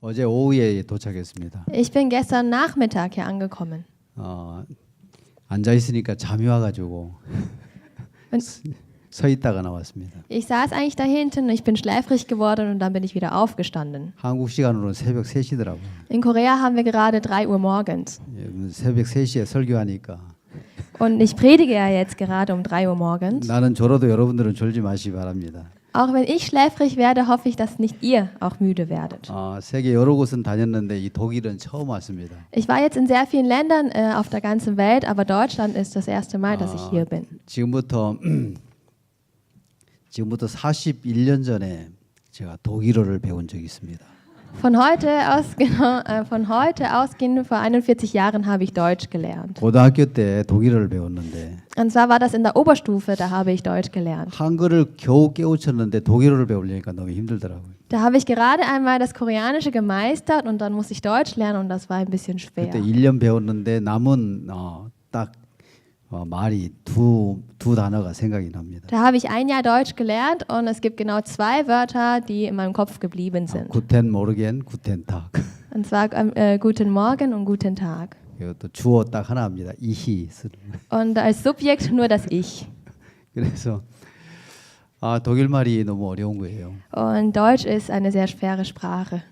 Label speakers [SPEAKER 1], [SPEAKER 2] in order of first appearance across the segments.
[SPEAKER 1] 어제 오후에 도착했습니다.
[SPEAKER 2] Ich bin gestern Nachmittag hier angekommen.
[SPEAKER 1] 앉아 있으니까 잠이 와가지고 서 있다가 나왔습니다.
[SPEAKER 2] Ich saß eigentlich da hinten, ich bin schläfrig geworden und dann bin ich wieder aufgestanden.
[SPEAKER 1] 한국 시간으로는 새벽 3시더라고요.
[SPEAKER 2] In Korea haben wir gerade 3 Uhr morgens.
[SPEAKER 1] 새벽 3시에 설교하니까
[SPEAKER 2] Und ich predige ja jetzt gerade um 3 Uhr morgens.
[SPEAKER 1] 나는 졸아도 여러분들은 졸지 마시기 바랍니다.
[SPEAKER 2] Auch wenn ich schläfrig werde, hoffe ich, dass nicht ihr auch müde werdet.
[SPEAKER 1] 세계 여러 곳은 다녔는데 이 독일은 처음 왔습니다.
[SPEAKER 2] Ich war jetzt in sehr vielen Ländern auf der ganzen Welt, aber Deutschland ist das erste Mal, dass ich hier bin.
[SPEAKER 1] 지금부터 41년 전에 제가 독일어를 배운 적이 있습니다.
[SPEAKER 2] Von heute ausgehend, vor 41 Jahren habe ich Deutsch gelernt.
[SPEAKER 1] 고등학교 때 독일어를 배웠는데
[SPEAKER 2] Und zwar war das in der Oberstufe, da habe ich Deutsch gelernt.
[SPEAKER 1] 한글을 겨우 깨우쳤는데 독일어를 배우려니까 너무 힘들더라고요.
[SPEAKER 2] Da habe ich gerade einmal das Koreanische gemeistert und dann musste ich Deutsch lernen und das war ein bisschen schwer.
[SPEAKER 1] 그때 1년 배웠는데 남은 딱 말이 두 단어가 생각이 납니다.
[SPEAKER 2] Da habe ich ein Jahr Deutsch gelernt und es gibt genau 2 Wörter, die in meinem Kopf geblieben sind.
[SPEAKER 1] Guten Morgen, Guten Tag.
[SPEAKER 2] Und zwar Guten Morgen und Guten Tag.
[SPEAKER 1] 이것도 주어 딱 하나입니다. 이히 쓰는.
[SPEAKER 2] Und als Subjekt nur das Ich.
[SPEAKER 1] 그래서 독일 말이 너무 어려운 거예요.
[SPEAKER 2] Und Deutsch ist eine sehr schwere Sprache.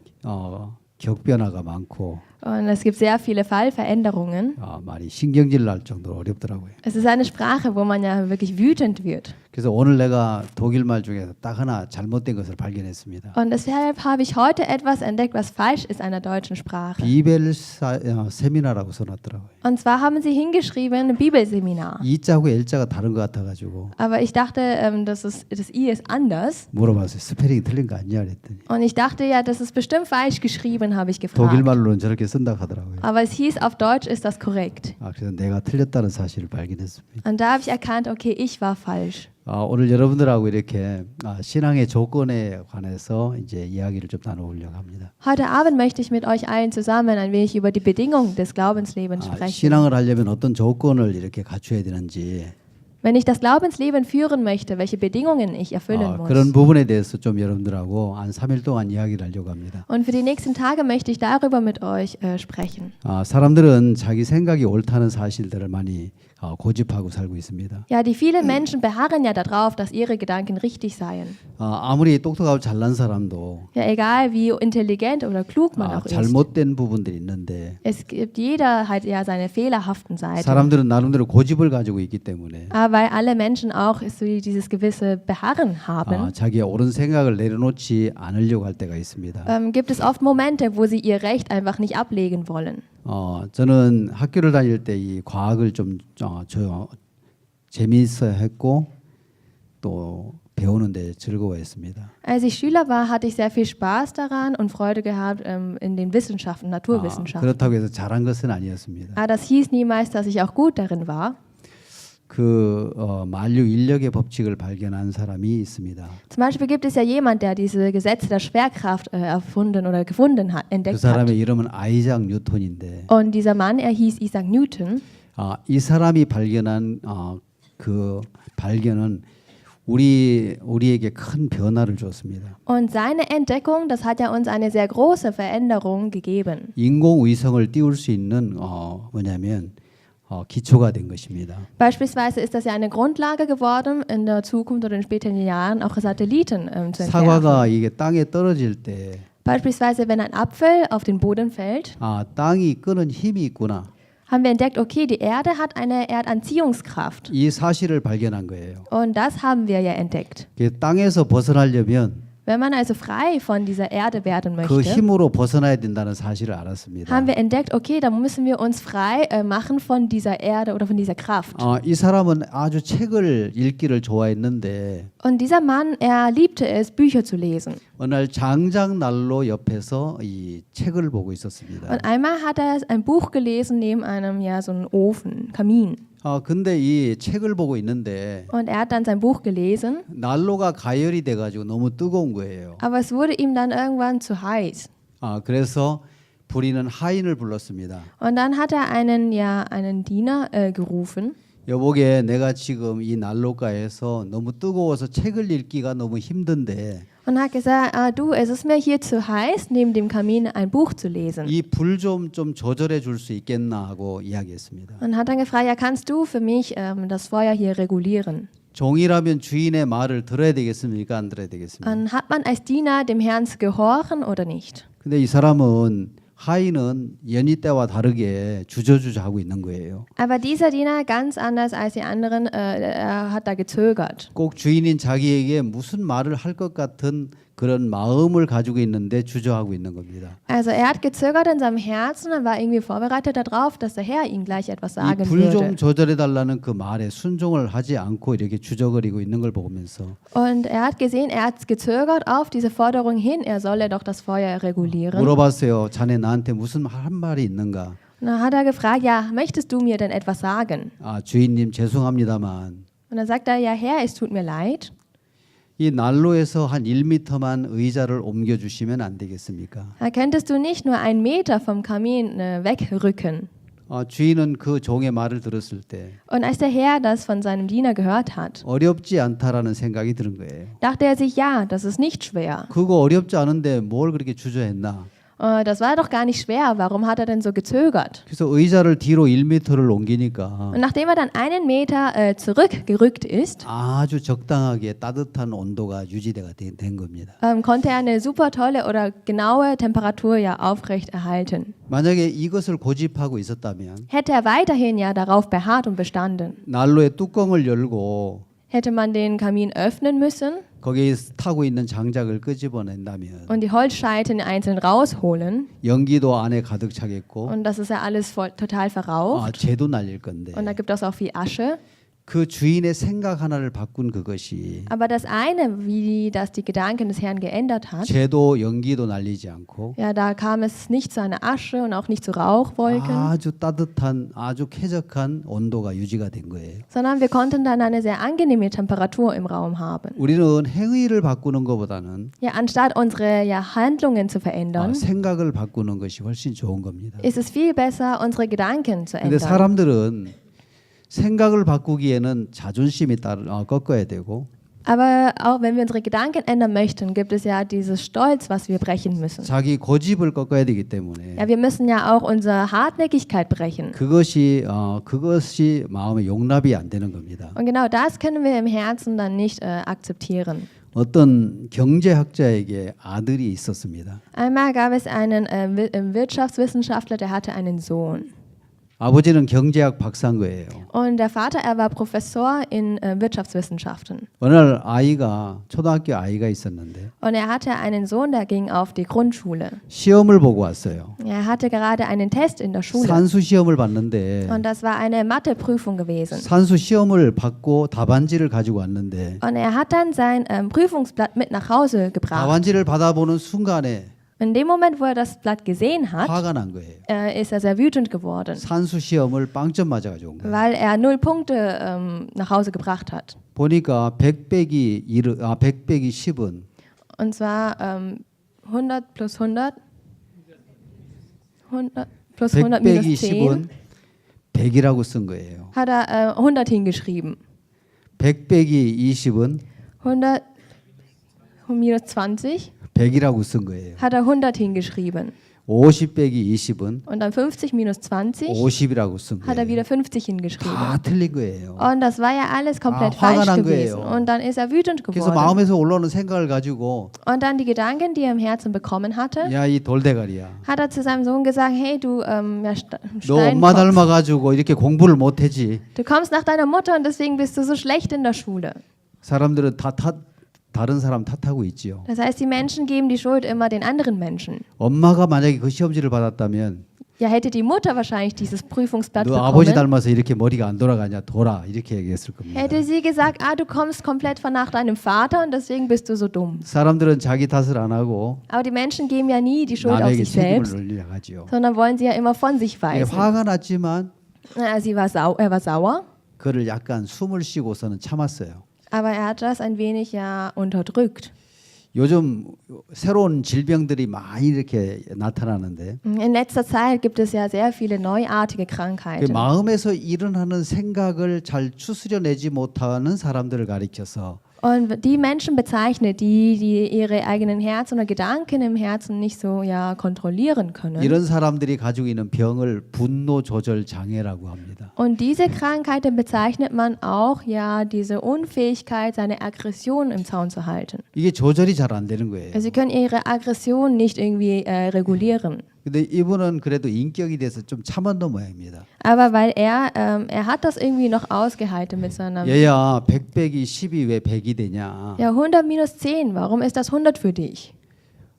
[SPEAKER 1] 격변화가 많고
[SPEAKER 2] Und es gibt sehr viele Fallveränderungen.
[SPEAKER 1] 말이 신경질 날 정도로 어렵더라고요.
[SPEAKER 2] Es ist eine Sprache, wo man ja wirklich wütend wird.
[SPEAKER 1] 그래서 오늘 내가 독일 말 중에서 딱 하나 잘못된 것을 발견했습니다.
[SPEAKER 2] Und deshalb habe ich heute etwas entdeckt, was falsch ist an der deutschen Sprache.
[SPEAKER 1] 비벨 세미나라고 써놨더라고요.
[SPEAKER 2] Und zwar haben sie hingeschrieben Bibelseminar.
[SPEAKER 1] 이자하고 L자가 다른 것 같아가지고
[SPEAKER 2] Aber ich dachte, das I ist anders.
[SPEAKER 1] 물어봤어요. 스페링이 틀린 거 아니냐 그랬더니
[SPEAKER 2] Und ich dachte ja, das ist bestimmt falsch geschrieben, habe ich
[SPEAKER 1] 독일
[SPEAKER 2] gefragt.
[SPEAKER 1] 말로는 저렇게 쓴다 하더라고요.
[SPEAKER 2] Aber es hieß, auf Deutsch ist das korrekt.
[SPEAKER 1] 그래서 내가 틀렸다는 사실을 발견했습니다.
[SPEAKER 2] Und da habe ich erkannt, okay, ich war falsch.
[SPEAKER 1] 오늘 여러분들하고 이렇게 신앙의 조건에 관해서 이제 이야기를 좀 나눠보려고 합니다.
[SPEAKER 2] Heute Abend möchte ich mit euch allen zusammen ein wenig über die Bedingungen des Glaubenslebens sprechen.
[SPEAKER 1] 신앙을 하려면 어떤 조건을 이렇게 갖춰야 되는지
[SPEAKER 2] Wenn ich das Glaubensleben führen möchte, welche Bedingungen ich erfüllen muss.
[SPEAKER 1] 그런 부분에 대해서 좀 여러분들하고 한 3일 동안 이야기를 하려고 합니다.
[SPEAKER 2] Und für die nächsten Tage möchte ich darüber mit euch sprechen.
[SPEAKER 1] 사람들은 자기 생각이 옳다는 사실들을 많이 고집하고 살고 있습니다.
[SPEAKER 2] Ja, die vielen Menschen beharren ja darauf, dass ihre Gedanken richtig seien.
[SPEAKER 1] 아무리 똑똑하고 잘난 사람도
[SPEAKER 2] Ja, egal wie intelligent oder klug man auch ist.
[SPEAKER 1] 잘못된 부분들이 있는데
[SPEAKER 2] Jeder hat ja seine fehlerhaften Seiten.
[SPEAKER 1] 사람들은 나름대로 고집을 가지고 있기 때문에
[SPEAKER 2] Weil alle Menschen auch so dieses gewisse Beharren haben,
[SPEAKER 1] 자기의 옳은 생각을 내려놓지 않으려고 할 때가 있습니다.
[SPEAKER 2] gibt es oft Momente, wo sie ihr Recht einfach nicht ablegen wollen.
[SPEAKER 1] 저는 학교를 다닐 때 이 과학을 좀 재미있어 했고 또 배우는데 즐거워했습니다.
[SPEAKER 2] Als ich Schüler war, hatte ich sehr viel Spaß daran und Freude gehabt in den Wissenschaften, Naturwissenschaften.
[SPEAKER 1] 그렇다고 해서 잘한 것은 아니었습니다.
[SPEAKER 2] Aber das hieß niemals, dass ich auch gut darin war.
[SPEAKER 1] 만류 인력의 법칙을 발견한 사람이 있습니다.
[SPEAKER 2] Zum Beispiel gibt es ja jemand, der diese Gesetze der Schwerkraft erfunden oder gefunden hat,
[SPEAKER 1] 그
[SPEAKER 2] entdeckt hat.
[SPEAKER 1] 사람의 이름은 아이작 뉴턴인데
[SPEAKER 2] Und dieser Mann, er hieß Isaac Newton.
[SPEAKER 1] 이 사람이 발견한 그 발견은 우리에게 큰 변화를 줬습니다.
[SPEAKER 2] Und seine Entdeckung, das hat ja uns eine sehr große Veränderung gegeben.
[SPEAKER 1] 인공위성을 띄울 수 있는 뭐냐면 기초가 된 것입니다.
[SPEAKER 2] Beispielsweise ist das ja eine Grundlage geworden, in der Zukunft oder in späteren Jahren auch Satelliten zu entwerfen.
[SPEAKER 1] 사과가 이게 땅에 떨어질 때
[SPEAKER 2] Beispielsweise, wenn ein Apfel auf den Boden fällt,
[SPEAKER 1] 땅이 끄는 힘이 있구나.
[SPEAKER 2] haben wir entdeckt, okay, die Erde hat eine Erdanziehungskraft.
[SPEAKER 1] 이 사실을 발견한 거예요.
[SPEAKER 2] Und das haben wir ja entdeckt.
[SPEAKER 1] 땅에서 벗어나려면
[SPEAKER 2] Wenn man also frei von dieser Erde werden
[SPEAKER 1] 그
[SPEAKER 2] möchte,
[SPEAKER 1] 힘으로 벗어나야 된다는 사실을 알았습니다.
[SPEAKER 2] haben wir entdeckt, okay, dann müssen wir uns frei machen von dieser Erde oder von dieser Kraft.
[SPEAKER 1] 이 사람은 아주 책을 읽기를 좋아했는데
[SPEAKER 2] Und dieser Mann, er liebte es, Bücher zu lesen.
[SPEAKER 1] 어느 날 장작난로 옆에서 이 책을 보고 있었습니다.
[SPEAKER 2] Und einmal hat er ein Buch gelesen neben einem, ja, so einem Ofen, Kamin.
[SPEAKER 1] 근데 이 책을 보고 있는데
[SPEAKER 2] Und er hat dann sein Buch gelesen,
[SPEAKER 1] 난로가 가열이 돼가지고 너무 뜨거운 거예요.
[SPEAKER 2] aber es wurde ihm dann irgendwann zu heiß.
[SPEAKER 1] 그래서 부리는 하인을 불렀습니다.
[SPEAKER 2] Und dann hat er einen Diener gerufen.
[SPEAKER 1] 여보게 내가 지금 이 난로가에서 너무 뜨거워서 책을 읽기가 너무 힘든데
[SPEAKER 2] und hat gesagt, du, es ist mir hier zu heiß, neben dem Kamin ein Buch zu lesen.
[SPEAKER 1] 이 불 좀 조절해 줄 수 있겠나 하고 이야기했습니다.
[SPEAKER 2] Und hat dann gefragt, ja, kannst du für mich das Feuer hier regulieren?
[SPEAKER 1] 종이라면 주인의 말을 들어야 되겠습니까? 안 들어야 되겠습니까?
[SPEAKER 2] Und hat man als Diener dem Herrn zu gehorchen oder nicht?
[SPEAKER 1] 근데 이 사람은 하인은 연희 때와 다르게 주저주저 하고 있는 거예요.
[SPEAKER 2] Aber dieser Diener, ganz anders als die anderen, er hat da gezögert.
[SPEAKER 1] 꼭 주인인 자기에게 무슨 말을 할 것 같은 그런 마음을 가지고 있는데 주저하고 있는 겁니다.
[SPEAKER 2] Also er hat gezögert in seinem Herzen und war irgendwie vorbereitet darauf, dass der Herr ihm gleich etwas
[SPEAKER 1] 이
[SPEAKER 2] sagen
[SPEAKER 1] 불 좀
[SPEAKER 2] würde.
[SPEAKER 1] 조절해 달라는 그 말에 순종을 하지 않고 이렇게 주저거리고 있는 걸 보면서
[SPEAKER 2] Und er hat gesehen, er hat gezögert auf diese Forderung hin, er solle doch das Feuer regulieren.
[SPEAKER 1] 물어봤어요. 자네 나한테 무슨 한 말이 있는가?
[SPEAKER 2] Und dann hat er gefragt, ja, möchtest du mir denn etwas sagen?
[SPEAKER 1] 아 주인님 죄송합니다만
[SPEAKER 2] Und dann sagt er, ja Herr, es tut mir leid.
[SPEAKER 1] 이 난로에서 한 1m만 의자를 옮겨주시면 안 되겠습니까?
[SPEAKER 2] Könntest du nicht nur 1 Meter vom Kamin wegrücken?
[SPEAKER 1] 주인은 그 종의 말을 들었을 때
[SPEAKER 2] Und als der Herr das von seinem Diener gehört hat,
[SPEAKER 1] 어렵지 않다라는 생각이 드는 거예요.
[SPEAKER 2] dachte er sich, ja, das ist nicht schwer.
[SPEAKER 1] 그거 어렵지 않은데 뭘 그렇게 주저했나?
[SPEAKER 2] Das war doch gar nicht schwer, warum hat er denn so gezögert?
[SPEAKER 1] 그래서 의자를 뒤로 1m를 옮기니까
[SPEAKER 2] Und nachdem er dann 1 Meter zurückgerückt ist,
[SPEAKER 1] 아주 적당하게 따뜻한 온도가 유지가 된 겁니다.
[SPEAKER 2] konnte er eine super tolle oder genaue Temperatur ja aufrecht erhalten.
[SPEAKER 1] 만약에 이것을 고집하고 있었다면
[SPEAKER 2] Hätte er weiterhin ja darauf beharrt und bestanden,
[SPEAKER 1] 난로의 뚜껑을 열고
[SPEAKER 2] hätte man den Kamin öffnen müssen
[SPEAKER 1] 거기에 타고 있는 장작을 끄집어낸다면
[SPEAKER 2] und die Holzscheiten einzeln rausholen.
[SPEAKER 1] 연기도 안에 가득 차겠고
[SPEAKER 2] Und das ist ja alles total verraucht.
[SPEAKER 1] 재도 날릴 건데
[SPEAKER 2] Und da gibt es auch viel Asche.
[SPEAKER 1] 그 주인의 생각 하나를 바꾼 그것이
[SPEAKER 2] Aber das eine, wie das die Gedanken des Herrn geändert hat,
[SPEAKER 1] 재도 연기도 날리지 않고
[SPEAKER 2] ja, da kam es nicht zu einer Asche und auch nicht zu Rauchwolken,
[SPEAKER 1] 아주 따뜻한 아주 쾌적한 온도가 유지가 된 거예요.
[SPEAKER 2] sondern wir konnten dann eine sehr angenehme Temperatur im Raum haben.
[SPEAKER 1] 우리는 행위를 바꾸는 것보다는
[SPEAKER 2] Ja, anstatt unsere ja, Handlungen zu verändern,
[SPEAKER 1] 생각을 바꾸는 것이 훨씬 좋은 겁니다.
[SPEAKER 2] ist es viel besser, unsere Gedanken zu
[SPEAKER 1] 근데
[SPEAKER 2] ändern.
[SPEAKER 1] 사람들은 생각을 바꾸기에는 자존심이 꺾어야 되고
[SPEAKER 2] Aber auch wenn wir unsere Gedanken ändern möchten, gibt es ja dieses Stolz, was wir brechen müssen.
[SPEAKER 1] 자기 고집을 꺾어야 되기 때문에
[SPEAKER 2] Ja, wir müssen ja auch unsere Hartnäckigkeit brechen.
[SPEAKER 1] 그것이 마음의 용납이 안 되는 겁니다.
[SPEAKER 2] Und genau das können wir im Herzen dann nicht akzeptieren.
[SPEAKER 1] 어떤 경제학자에게 아들이 있었습니다.
[SPEAKER 2] Einmal gab es einen Wirtschaftswissenschaftler, der hatte einen Sohn.
[SPEAKER 1] 아버지는 경제학 박사인 거예요.
[SPEAKER 2] Und der Vater, er war Professor in Wirtschaftswissenschaften.
[SPEAKER 1] 어느 날 초등학교 아이가 있었는데
[SPEAKER 2] Und er hatte einen Sohn, der ging auf die Grundschule.
[SPEAKER 1] 시험을 보고 왔어요.
[SPEAKER 2] Er hatte gerade einen Test in der Schule.
[SPEAKER 1] 산수 시험을 봤는데
[SPEAKER 2] Und das war eine Matheprüfung gewesen.
[SPEAKER 1] 산수 시험을 받고 답안지를 가지고 왔는데
[SPEAKER 2] Und er hat dann sein Prüfungsblatt mit nach Hause gebracht.
[SPEAKER 1] 답안지를 받아보는 순간에
[SPEAKER 2] In dem Moment, wo er das Blatt gesehen hat,
[SPEAKER 1] 화가 난 거예요.
[SPEAKER 2] ist er sehr wütend geworden,
[SPEAKER 1] 산수 시험을 빵점 맞아가지고 온 거예요.
[SPEAKER 2] weil er 0 Punkte nach Hause gebracht hat.
[SPEAKER 1] 보니까 100 빼기 10은
[SPEAKER 2] Und zwar 100 plus 100, 100 plus
[SPEAKER 1] 100
[SPEAKER 2] 100
[SPEAKER 1] 빼기
[SPEAKER 2] minus 10,
[SPEAKER 1] 10은 100이라고 쓴 거예요.
[SPEAKER 2] hat er 100 hingeschrieben.
[SPEAKER 1] 100 빼기 20은
[SPEAKER 2] 100 minus 20
[SPEAKER 1] 100이라고 쓴 거예요.
[SPEAKER 2] hat er 100 hingeschrieben.
[SPEAKER 1] 50 빼기 20은
[SPEAKER 2] Und dann 50 minus 20
[SPEAKER 1] 50이라고 쓴
[SPEAKER 2] hat er
[SPEAKER 1] 거예요.
[SPEAKER 2] wieder 50 hingeschrieben.
[SPEAKER 1] 다 틀린 거예요.
[SPEAKER 2] Und das war ja alles komplett
[SPEAKER 1] 화가
[SPEAKER 2] falsch
[SPEAKER 1] 난
[SPEAKER 2] gewesen.
[SPEAKER 1] 거예요.
[SPEAKER 2] Und dann ist er wütend
[SPEAKER 1] 그래서
[SPEAKER 2] geworden.
[SPEAKER 1] 마음에서 올라오는 생각을 가지고
[SPEAKER 2] Und dann die Gedanken, die er im Herzen bekommen hatte,
[SPEAKER 1] 야 이 돌대가리야.
[SPEAKER 2] hat er zu seinem Sohn gesagt, hey du
[SPEAKER 1] 너 엄마
[SPEAKER 2] Steinkopf,
[SPEAKER 1] 닮아가지고 이렇게 공부를 못하지.
[SPEAKER 2] du kommst nach deiner Mutter und deswegen bist du so schlecht in der Schule.
[SPEAKER 1] 사람들은 다른 사람 탓하고 있지요.
[SPEAKER 2] Das heißt, die Menschen geben die Schuld immer den anderen Menschen.
[SPEAKER 1] 엄마가 만약에 그 시험지를 받았다면
[SPEAKER 2] Ja, hätte die Mutter wahrscheinlich dieses Prüfungsblatt
[SPEAKER 1] 너 아버지
[SPEAKER 2] bekommen,
[SPEAKER 1] 닮아서 이렇게 머리가 안 돌아가냐 돌아 이렇게 얘기했을 겁니다.
[SPEAKER 2] hätte sie gesagt, du kommst komplett von nach deinem Vater und deswegen bist du so dumm.
[SPEAKER 1] 사람들은 자기 탓을 안 하고
[SPEAKER 2] Aber die Menschen geben ja nie die Schuld auf
[SPEAKER 1] 남에게
[SPEAKER 2] sich
[SPEAKER 1] 책임을
[SPEAKER 2] selbst,
[SPEAKER 1] 늘려가지요.
[SPEAKER 2] sondern wollen sie ja immer von sich weisen.
[SPEAKER 1] 화가 났지만
[SPEAKER 2] Er war sauer,
[SPEAKER 1] 그를 약간 숨을 쉬고서는 참았어요.
[SPEAKER 2] aber er hat das ein wenig ja unterdrückt.
[SPEAKER 1] 요즘 새로운 질병들이 많이 이렇게 나타나는데
[SPEAKER 2] In letzter Zeit gibt es ja sehr viele neuartige
[SPEAKER 1] 그
[SPEAKER 2] Krankheiten.
[SPEAKER 1] 마음에서 일어나는 생각을 잘 추스려내지 못하는 사람들을 가리켜서
[SPEAKER 2] Und die Menschen bezeichnet, die ihre eigenen Herzen oder Gedanken im Herzen nicht so ja kontrollieren können.
[SPEAKER 1] 이런 사람들이 가지고 있는 병을 분노 조절 장애라고 합니다.
[SPEAKER 2] Und diese Krankheiten bezeichnet man auch ja diese Unfähigkeit, seine Aggression im Zaun zu halten.
[SPEAKER 1] 이게 조절이 잘 안 되는 거예요.
[SPEAKER 2] Also sie können ihre Aggression nicht irgendwie regulieren.
[SPEAKER 1] 근데 이분은 그래도 인격이 돼서 좀 참았던 모양입니다.
[SPEAKER 2] Aber weil er hat das irgendwie noch ausgehalten mit seinem
[SPEAKER 1] 얘야 100 빼기 10이 왜 100이 되냐?
[SPEAKER 2] ja 100 minus 10, warum ist das 100 für dich?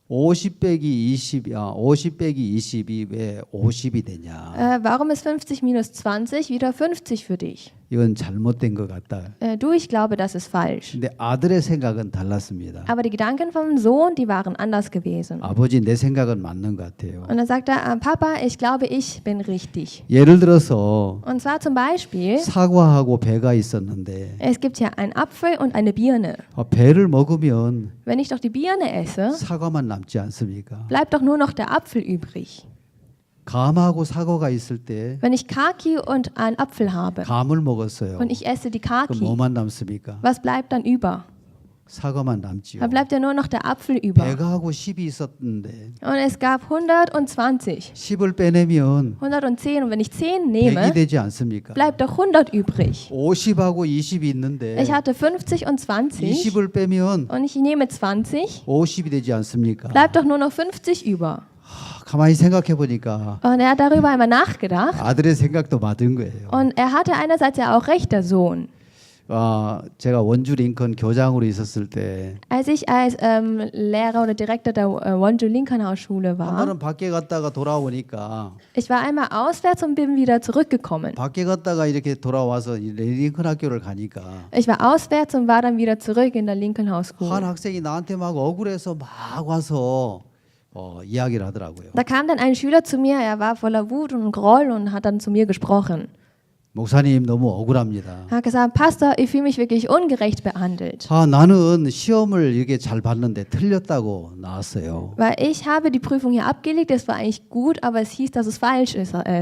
[SPEAKER 1] 50 빼기 20, 50 빼기 20이 왜 50이 되냐?
[SPEAKER 2] Warum ist 50 minus 20 wieder 50 für dich?
[SPEAKER 1] 이건 잘못된 것 같다.
[SPEAKER 2] Du, ich glaube, das ist falsch.
[SPEAKER 1] 근데 아들의 생각은 달랐습니다.
[SPEAKER 2] Aber die Gedanken vom Sohn, die waren anders gewesen.
[SPEAKER 1] 아버지 내 생각은 맞는 것 같아요.
[SPEAKER 2] Und dann sagt er, Papa, ich glaube, ich bin richtig.
[SPEAKER 1] 예를 들어서
[SPEAKER 2] Und zwar zum Beispiel,
[SPEAKER 1] 사과하고 배가 있었는데
[SPEAKER 2] es gibt ja einen Apfel und eine Birne.
[SPEAKER 1] 배를 먹으면
[SPEAKER 2] Wenn ich doch die Birne esse,
[SPEAKER 1] 사과만 남지 않습니까?
[SPEAKER 2] bleibt doch nur noch der Apfel übrig.
[SPEAKER 1] 감하고 사과가 있을 때
[SPEAKER 2] Wenn ich Kaki und einen Apfel habe
[SPEAKER 1] 감을 먹었어요.
[SPEAKER 2] und ich esse die
[SPEAKER 1] 그럼
[SPEAKER 2] Kaki,
[SPEAKER 1] 뭐만 남습니까?
[SPEAKER 2] was bleibt dann über?
[SPEAKER 1] 사과만 남지요.
[SPEAKER 2] Da bleibt ja nur noch der Apfel über.
[SPEAKER 1] 배가 하고 10이 있었는데
[SPEAKER 2] Und es gab 120.
[SPEAKER 1] 10을 빼내면
[SPEAKER 2] 110. Und wenn ich 10
[SPEAKER 1] 100이
[SPEAKER 2] nehme,
[SPEAKER 1] 되지 않습니까?
[SPEAKER 2] bleibt doch 100 übrig.
[SPEAKER 1] 50하고 20이 있는데
[SPEAKER 2] Ich hatte 50 und 20
[SPEAKER 1] 20을 빼면
[SPEAKER 2] und ich nehme 20,
[SPEAKER 1] 50이 되지 않습니까?
[SPEAKER 2] bleibt doch nur noch 50 über.
[SPEAKER 1] 가만히 생각해 보니까
[SPEAKER 2] Und er hat darüber einmal nachgedacht.
[SPEAKER 1] 아들의 생각도 맞은 거예요.
[SPEAKER 2] Und er hatte einerseits ja auch recht, der Sohn.
[SPEAKER 1] 제가 원주 링컨 교장으로 있었을 때
[SPEAKER 2] Als ich als Lehrer oder Direktor der Wonju Lincoln Hausschule
[SPEAKER 1] 한
[SPEAKER 2] war,
[SPEAKER 1] 번은 밖에 갔다가 돌아오니까
[SPEAKER 2] ich war einmal auswärts und bin wieder zurückgekommen.
[SPEAKER 1] 밖에 갔다가 이렇게 돌아와서 이 링컨 학교를 가니까
[SPEAKER 2] Ich war auswärts und war dann wieder zurück in der Lincoln House
[SPEAKER 1] 한
[SPEAKER 2] School.
[SPEAKER 1] 학생이 나한테 막 억울해서 막 와서 이야기를 하더라고요.
[SPEAKER 2] Da kam dann ein Schüler zu mir, er war voller Wut und Groll und hat dann zu mir gesprochen.
[SPEAKER 1] 목사님 너무 억울합니다.
[SPEAKER 2] Er hat gesagt, Pastor, ich fühle mich wirklich ungerecht behandelt.
[SPEAKER 1] 나는 시험을 이렇게 잘 봤는데 틀렸다고 나왔어요.
[SPEAKER 2] Weil ich habe die Prüfung hier abgelegt, es war eigentlich gut, aber es hieß, dass es falsch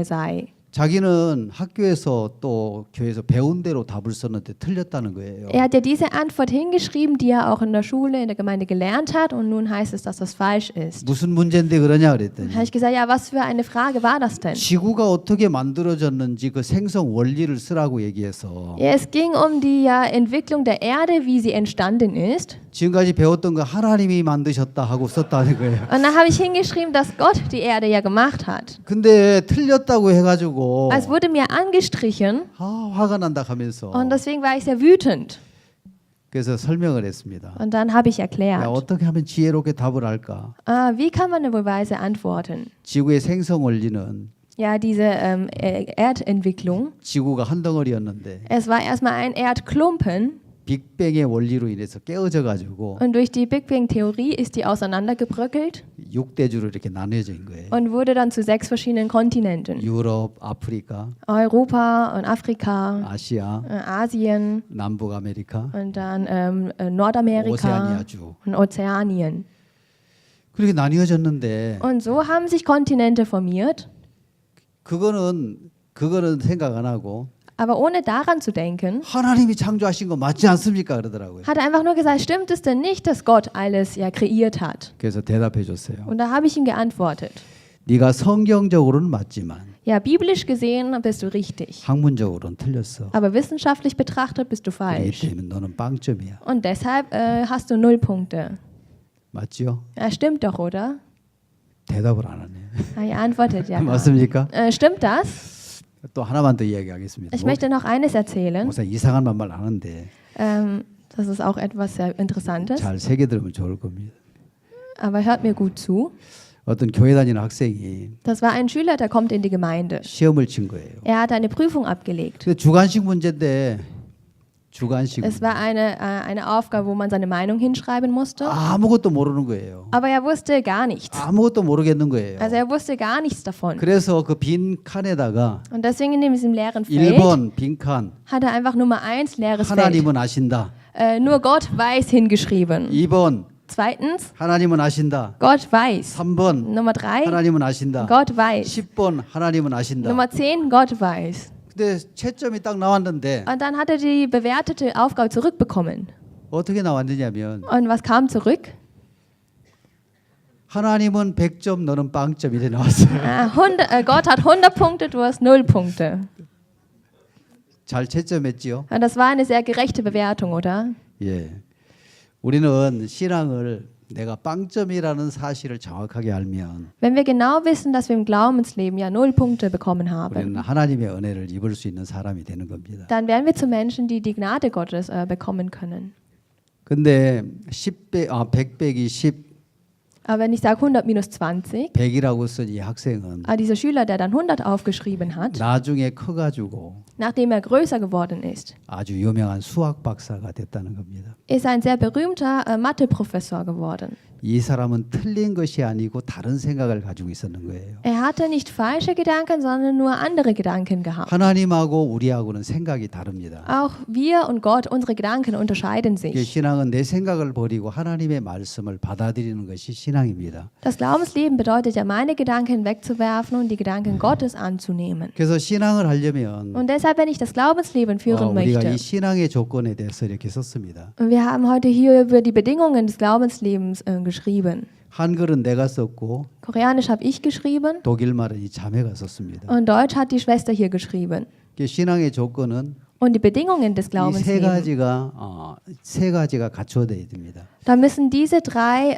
[SPEAKER 2] sei.
[SPEAKER 1] 자기는 학교에서 또 교회에서 배운 대로 답을 썼는데 틀렸다는 거예요.
[SPEAKER 2] Er hat ja diese Antwort hingeschrieben, die er auch in der Schule, in der Gemeinde gelernt hat, und nun heißt es, dass das falsch ist.
[SPEAKER 1] 무슨 문제인데 그러냐 그랬더니
[SPEAKER 2] Da habe ich gesagt, ja, was für eine Frage war das denn?
[SPEAKER 1] 지구가 어떻게 만들어졌는지 그 생성 원리를 쓰라고 얘기해서
[SPEAKER 2] Ja, es ging um die Entwicklung der Erde, wie sie entstanden ist.
[SPEAKER 1] 지금까지 배웠던 거 하나님이 만드셨다 하고 썼다는 거예요.
[SPEAKER 2] Und dann habe ich hingeschrieben, dass Gott die Erde ja gemacht hat.
[SPEAKER 1] 근데 틀렸다고 해가지고
[SPEAKER 2] Es wurde mir angestrichen
[SPEAKER 1] 화가 난다 하면서
[SPEAKER 2] und deswegen war ich sehr wütend.
[SPEAKER 1] 그래서 설명을 했습니다.
[SPEAKER 2] Und dann habe ich
[SPEAKER 1] 야,
[SPEAKER 2] erklärt,
[SPEAKER 1] 어떻게 하면 지혜롭게 답을 할까?
[SPEAKER 2] wie kann man wohl weise antworten?
[SPEAKER 1] 지구의 생성 원리는
[SPEAKER 2] Ja, diese Erdentwicklung.
[SPEAKER 1] 지구가 한 덩어리였는데
[SPEAKER 2] Es war erstmal ein Erdklumpen
[SPEAKER 1] 빅뱅의 원리로 인해서 깨어져 가지고
[SPEAKER 2] und durch die Big Bang-Theorie ist die auseinandergebröckelt
[SPEAKER 1] 6대주로 이렇게 나뉘어진 거예요.
[SPEAKER 2] und wurde dann zu 6 verschiedenen Kontinenten.
[SPEAKER 1] 유럽, 아프리카,
[SPEAKER 2] Europa und Afrika,
[SPEAKER 1] 아시아,
[SPEAKER 2] Asien
[SPEAKER 1] 남북 아메리카,
[SPEAKER 2] und dann Nordamerika
[SPEAKER 1] 오세아니아주
[SPEAKER 2] und Ozeanien.
[SPEAKER 1] 그렇게 나뉘어졌는데
[SPEAKER 2] Und so haben sich Kontinente formiert,
[SPEAKER 1] 그거는 생각 안 하고
[SPEAKER 2] aber ohne daran zu denken,
[SPEAKER 1] 하나님이 창조하신 거 맞지 않습니까? 그러더라고요.
[SPEAKER 2] hat er einfach nur gesagt, stimmt es denn nicht, dass Gott alles ja kreiert hat?
[SPEAKER 1] 그래서 대답해 줬어요.
[SPEAKER 2] Und da habe ich ihm geantwortet,
[SPEAKER 1] 네가 성경적으로는 맞지만
[SPEAKER 2] ja, biblisch gesehen bist du richtig,
[SPEAKER 1] 학문적으로는 틀렸어.
[SPEAKER 2] aber wissenschaftlich betrachtet bist du
[SPEAKER 1] 그렇기
[SPEAKER 2] falsch.
[SPEAKER 1] 때문에 너는 빵점이야.
[SPEAKER 2] Und deshalb hast du 0 Punkte.
[SPEAKER 1] 맞죠?
[SPEAKER 2] Ja, stimmt doch, oder?
[SPEAKER 1] 대답을 안 하네.
[SPEAKER 2] Er antwortet ja. Gar nicht.
[SPEAKER 1] 맞습니까?
[SPEAKER 2] Stimmt das?
[SPEAKER 1] 또 하나만 더 이야기하겠습니다.
[SPEAKER 2] Ich möchte noch eines erzählen.
[SPEAKER 1] 목사 이상한 말 하는데
[SPEAKER 2] Das ist auch etwas sehr Interessantes.
[SPEAKER 1] 잘 새겨 들으면 좋을 겁니다.
[SPEAKER 2] Aber hört mir gut zu.
[SPEAKER 1] 어떤 교회 다니는 학생이
[SPEAKER 2] Das war ein Schüler, der kommt in die Gemeinde.
[SPEAKER 1] 시험을 친 거예요.
[SPEAKER 2] Er hat eine Prüfung abgelegt.
[SPEAKER 1] 그 주관식 문제인데 주관식
[SPEAKER 2] Es war eine Aufgabe, wo man seine Meinung hinschreiben musste.
[SPEAKER 1] 아무것도 모르는 거예요.
[SPEAKER 2] Aber er wusste gar nichts.
[SPEAKER 1] 아무것도 모르겠는 거예요.
[SPEAKER 2] Also er wusste gar nichts davon.
[SPEAKER 1] 그래서 그 빈 칸에다가
[SPEAKER 2] Und deswegen in diesem leeren Feld
[SPEAKER 1] 1번 빈 칸
[SPEAKER 2] hat er einfach Nummer 1 leeres Feld.
[SPEAKER 1] 하나님은 아신다.
[SPEAKER 2] Nur Gott weiß hingeschrieben.
[SPEAKER 1] 2번
[SPEAKER 2] Zweitens,
[SPEAKER 1] 하나님은 아신다.
[SPEAKER 2] Gott weiß.
[SPEAKER 1] 3번
[SPEAKER 2] Nummer 3,
[SPEAKER 1] 하나님은 아신다.
[SPEAKER 2] Gott weiß.
[SPEAKER 1] 10번 하나님은 아신다.
[SPEAKER 2] Nummer 10, Gott weiß.
[SPEAKER 1] 근데 채점이 딱 나왔는데
[SPEAKER 2] Und dann hat er die bewertete Aufgabe zurückbekommen.
[SPEAKER 1] 어떻게 나왔느냐면
[SPEAKER 2] Und was kam zurück?
[SPEAKER 1] 하나님은 100점 너는 빵점 이렇게 나왔어요.
[SPEAKER 2] Gott hat 100 Punkte, du hast 0 Punkte.
[SPEAKER 1] 잘 채점했지요?
[SPEAKER 2] Und das war eine sehr gerechte Bewertung, oder?
[SPEAKER 1] 예. 우리는 신앙을 내가 빵점이라는 사실을 정확하게 알면
[SPEAKER 2] Wenn wir genau wissen, dass wir im Glaubensleben ja 0 Punkte bekommen
[SPEAKER 1] 우리는
[SPEAKER 2] haben,
[SPEAKER 1] 하나님의 은혜를 입을 수 있는 사람이 되는 겁니다.
[SPEAKER 2] dann werden wir zu Menschen, die die Gnade Gottes bekommen können.
[SPEAKER 1] 근데 100 빼기 10
[SPEAKER 2] Aber wenn ich sage 100 minus 20,
[SPEAKER 1] 100이라고 쓴 이 학생은
[SPEAKER 2] dieser Schüler, der dann 100 aufgeschrieben hat,
[SPEAKER 1] 나중에 커가지고
[SPEAKER 2] nachdem er größer geworden ist,
[SPEAKER 1] 아주 유명한 수학 박사가 됐다는 겁니다.
[SPEAKER 2] ist ein sehr berühmter Mathe-Professor geworden.
[SPEAKER 1] 이 사람은 틀린 것이 아니고 다른 생각을 가지고 있었는 거예요.
[SPEAKER 2] Er hatte nicht falsche Gedanken, sondern nur andere Gedanken gehabt.
[SPEAKER 1] 하나님하고 우리하고는 생각이 다릅니다.
[SPEAKER 2] Auch wir und Gott, unsere Gedanken unterscheiden
[SPEAKER 1] 이게
[SPEAKER 2] sich.
[SPEAKER 1] 신앙은 내 생각을 버리고 하나님의 말씀을 받아들이는 것이 신앙입니다.
[SPEAKER 2] Das Glaubensleben bedeutet ja, meine Gedanken wegzuwerfen und die Gedanken Gottes anzunehmen.
[SPEAKER 1] 그래서 신앙을 하려면
[SPEAKER 2] Und deshalb, wenn ich das Glaubensleben führen
[SPEAKER 1] 우리가
[SPEAKER 2] möchte,
[SPEAKER 1] 이 신앙의 조건에 대해서 이렇게 썼습니다.
[SPEAKER 2] und wir haben heute hier über die Bedingungen des Glaubenslebens geschrieben.
[SPEAKER 1] 한글은 내가 썼고
[SPEAKER 2] Koreanisch habe ich geschrieben
[SPEAKER 1] 독일말은 이 자매가 썼습니다.
[SPEAKER 2] und Deutsch hat die Schwester hier geschrieben.
[SPEAKER 1] 이게 신앙의 조건은
[SPEAKER 2] Und die Bedingungen des
[SPEAKER 1] 이 세
[SPEAKER 2] Glaubenslebens,
[SPEAKER 1] 세 가지가 갖춰져야 됩니다.
[SPEAKER 2] da müssen diese drei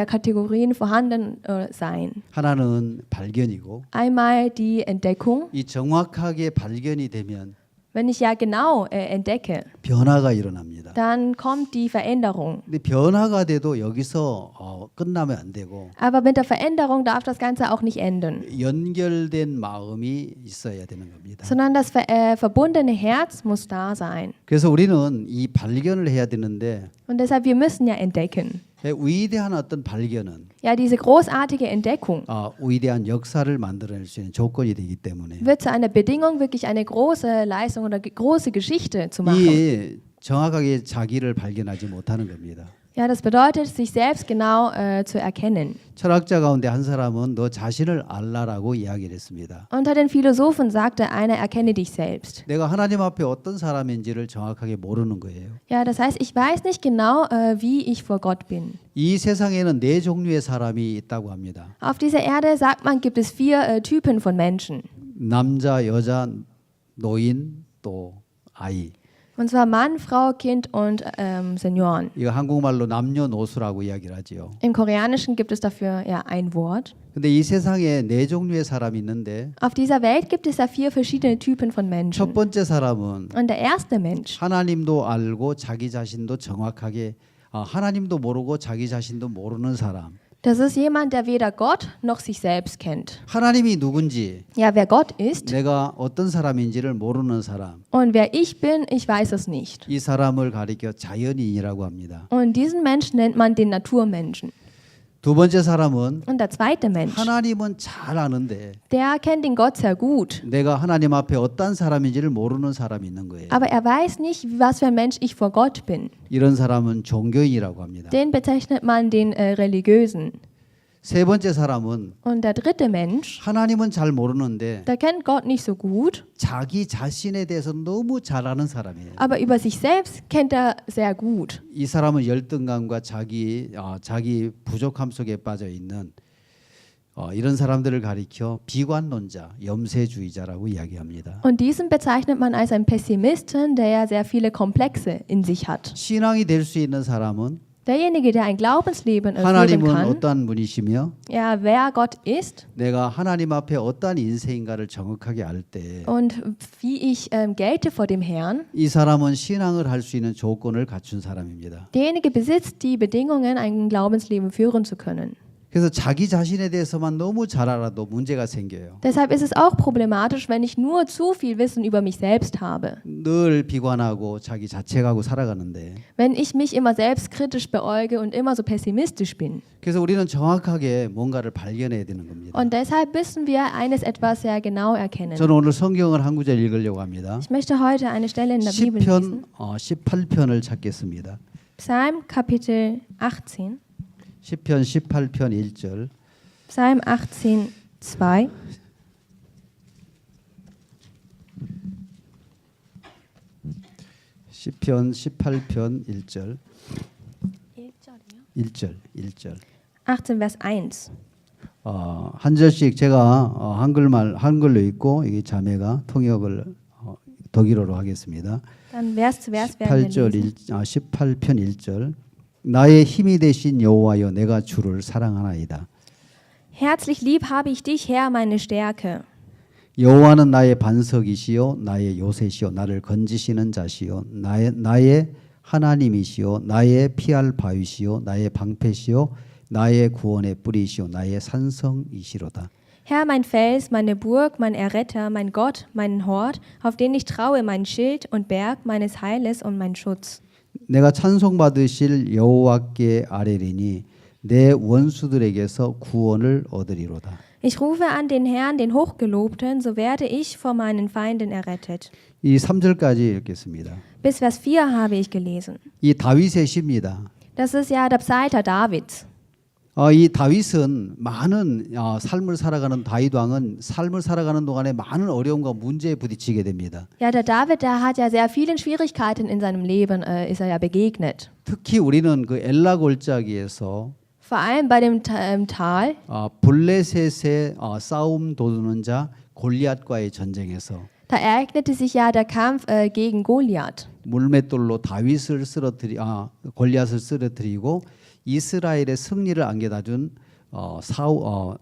[SPEAKER 2] Kategorien vorhanden sein.
[SPEAKER 1] 하나는 발견이고
[SPEAKER 2] Einmal die Entdeckung.
[SPEAKER 1] 이 정확하게 발견이 되면
[SPEAKER 2] Wenn ich ja genau entdecke,
[SPEAKER 1] 변화가 일어납니다.
[SPEAKER 2] dann kommt die Veränderung.
[SPEAKER 1] 근데 변화가 돼도 여기서 끝나면 안 되고
[SPEAKER 2] Aber mit der Veränderung darf das Ganze auch nicht enden,
[SPEAKER 1] 연결된 마음이 있어야 되는 겁니다.
[SPEAKER 2] sondern das verbundene Herz muss da sein.
[SPEAKER 1] 그래서 우리는 이 발견을 해야 되는데
[SPEAKER 2] Und deshalb, wir müssen ja entdecken.
[SPEAKER 1] 위대한 어떤 발견은
[SPEAKER 2] Ja, diese großartige Entdeckung
[SPEAKER 1] 위대한 역사를 만들어낼 수 있는 조건이 되기 때문에
[SPEAKER 2] wird zu einer Bedingung, wirklich eine große Leistung oder große Geschichte zu machen.
[SPEAKER 1] 이 정확하게 자기를 발견하지 못하는 겁니다.
[SPEAKER 2] Ja, das bedeutet, sich selbst genau zu erkennen.
[SPEAKER 1] 철학자 가운데 한 사람은 너 자신을 알라라고 이야기를 했습니다.
[SPEAKER 2] Unter den Philosophen sagte einer, erkenne dich selbst.
[SPEAKER 1] 내가 하나님 앞에 어떤 사람인지를 정확하게 모르는 거예요.
[SPEAKER 2] Ja, das heißt, ich weiß nicht genau, wie ich vor Gott bin.
[SPEAKER 1] 이 세상에는 네 종류의 사람이 있다고 합니다.
[SPEAKER 2] Auf dieser Erde, sagt man, gibt es 4 Typen von Menschen.
[SPEAKER 1] 남자, 여자, 노인, 또 아이.
[SPEAKER 2] Und zwar Mann, Frau, Kind und Senioren.
[SPEAKER 1] 이거 한국말로 남녀노소라고 이야기를 하지요.
[SPEAKER 2] Im Koreanischen gibt es dafür ja ein Wort.
[SPEAKER 1] 근데 이 세상에 네 종류의 사람이 있는데
[SPEAKER 2] Auf dieser Welt gibt es ja 4 verschiedene Typen von
[SPEAKER 1] 첫
[SPEAKER 2] Menschen.
[SPEAKER 1] 번째 사람은
[SPEAKER 2] Und der erste Mensch,
[SPEAKER 1] 하나님도 알고 자기 자신도 정확하게 하나님도 모르고 자기 자신도 모르는 사람.
[SPEAKER 2] das ist jemand, der weder Gott noch sich selbst kennt.
[SPEAKER 1] 하나님이 누군지
[SPEAKER 2] Ja, wer Gott ist
[SPEAKER 1] 내가 어떤 사람인지를 모르는 사람.
[SPEAKER 2] und wer ich bin, ich weiß es nicht.
[SPEAKER 1] 이 사람을 가리켜 자연인이라고 합니다.
[SPEAKER 2] Und diesen Menschen nennt man den Naturmenschen.
[SPEAKER 1] 두 번째 사람은
[SPEAKER 2] Und der zweite Mensch,
[SPEAKER 1] 하나님은 잘 아는데
[SPEAKER 2] der kennt den Gott sehr gut.
[SPEAKER 1] 내가 하나님 앞에 어떤 사람인지를 모르는 사람이 있는 거예요.
[SPEAKER 2] Aber er weiß nicht, was für ein Mensch ich vor Gott bin.
[SPEAKER 1] 이런 사람은 종교인이라고 합니다.
[SPEAKER 2] Den bezeichnet man den Religiösen.
[SPEAKER 1] 세 번째 사람은
[SPEAKER 2] Und der dritte Mensch,
[SPEAKER 1] 하나님은 잘 모르는데
[SPEAKER 2] der kennt Gott nicht so gut,
[SPEAKER 1] 자기 자신에 대해서 너무 잘 아는 사람이에요.
[SPEAKER 2] aber über sich selbst kennt er sehr gut.
[SPEAKER 1] 이 사람은 열등감과 자기 부족함 속에 빠져 있는 이런 사람들을 가리켜 비관론자, 염세주의자라고 이야기합니다.
[SPEAKER 2] Und diesen bezeichnet man als einen Pessimisten, der ja sehr viele Komplexe in sich hat.
[SPEAKER 1] 신앙이 될 수 있는 사람은
[SPEAKER 2] Derjenige, der ein Glaubensleben führen
[SPEAKER 1] 하나님은
[SPEAKER 2] kann,
[SPEAKER 1] 어떠한 분이시며
[SPEAKER 2] ja, wer Gott ist
[SPEAKER 1] 내가 하나님 앞에 어떠한 인생인가를 정확하게 알 때 이
[SPEAKER 2] und wie ich gelte vor dem Herrn,
[SPEAKER 1] 사람은 신앙을 할 수 있는 조건을 갖춘 사람입니다.
[SPEAKER 2] derjenige besitzt die Bedingungen, ein Glaubensleben führen zu können.
[SPEAKER 1] 그래서 자기 자신에 대해서만 너무 잘 알아도 문제가 생겨요.
[SPEAKER 2] Deshalb ist es auch problematisch, wenn ich nur zu viel Wissen über mich selbst habe.
[SPEAKER 1] 늘 비관하고 자기 자책하고 살아가는데
[SPEAKER 2] Wenn ich mich immer selbstkritisch beäuge und immer so pessimistisch bin.
[SPEAKER 1] 그래서 우리는 정확하게 뭔가를 발견해야 되는 겁니다.
[SPEAKER 2] Und deshalb müssen wir etwas sehr genau erkennen.
[SPEAKER 1] 저는 오늘 성경을 한 구절 읽으려고 합니다.
[SPEAKER 2] Ich möchte heute eine Stelle in der Bibel lesen.
[SPEAKER 1] 시편 18편을 찾겠습니다.
[SPEAKER 2] Psalm Kapitel 18.
[SPEAKER 1] 시편 18편 1절.
[SPEAKER 2] Psalm 18, 2.
[SPEAKER 1] 시편 18편 1절. 1절.
[SPEAKER 2] 18, Vers 1.
[SPEAKER 1] 한 절씩 제가 한글로 읽고 이 자매가 통역을 독일어로 하겠습니다.
[SPEAKER 2] Dann Vers zu Vers werden wir
[SPEAKER 1] 18편
[SPEAKER 2] lesen.
[SPEAKER 1] 1절. 나의 힘이 되신 여호와여 내가 주를 사랑하나이다.
[SPEAKER 2] Herzlich lieb habe ich dich, Herr, meine Stärke.
[SPEAKER 1] 여호와는 나의 반석이시요 나의 요새시요 나를 건지시는 자시요 나의 하나님이시요 나의 피할 바위시요 나의 방패시요 나의 구원의 뿌리시요 나의 산성이시로다.
[SPEAKER 2] Herr, mein Fels, meine Burg, mein Erretter, mein Gott, mein Hort, auf den ich traue, mein Schild und Berg meines Heiles und mein Schutz.
[SPEAKER 1] 내가 찬송받으실 여호와께 아뢰리니 내 원수들에게서 구원을 얻으리로다.
[SPEAKER 2] Ich rufe an den Herrn, den Hochgelobten, so werde ich vor meinen Feinden errettet.
[SPEAKER 1] 이 3절까지 읽겠습니다.
[SPEAKER 2] Bis Vers 4 habe ich gelesen.
[SPEAKER 1] 이 다윗의 시입니다.
[SPEAKER 2] Das ist ja der Psalter Davids.
[SPEAKER 1] 이 다윗은 많은 삶을 살아가는 다윗 왕은 삶을 살아가는 동안에 많은 어려움과 문제에 부딪히게 됩니다.
[SPEAKER 2] Ja, der David, der hat ja sehr vielen Schwierigkeiten in seinem Leben, ist er ja begegnet.
[SPEAKER 1] 특히 우리는 그 엘라 골짜기에서
[SPEAKER 2] Vor allem bei dem Tal,
[SPEAKER 1] 블레셋의 싸움 도두는 자 골리앗과의 전쟁에서
[SPEAKER 2] da ereignete sich ja der Kampf gegen Goliath.
[SPEAKER 1] 물맷돌로 골리앗을 쓰러뜨리고 이스라엘의 승리를 안겨다준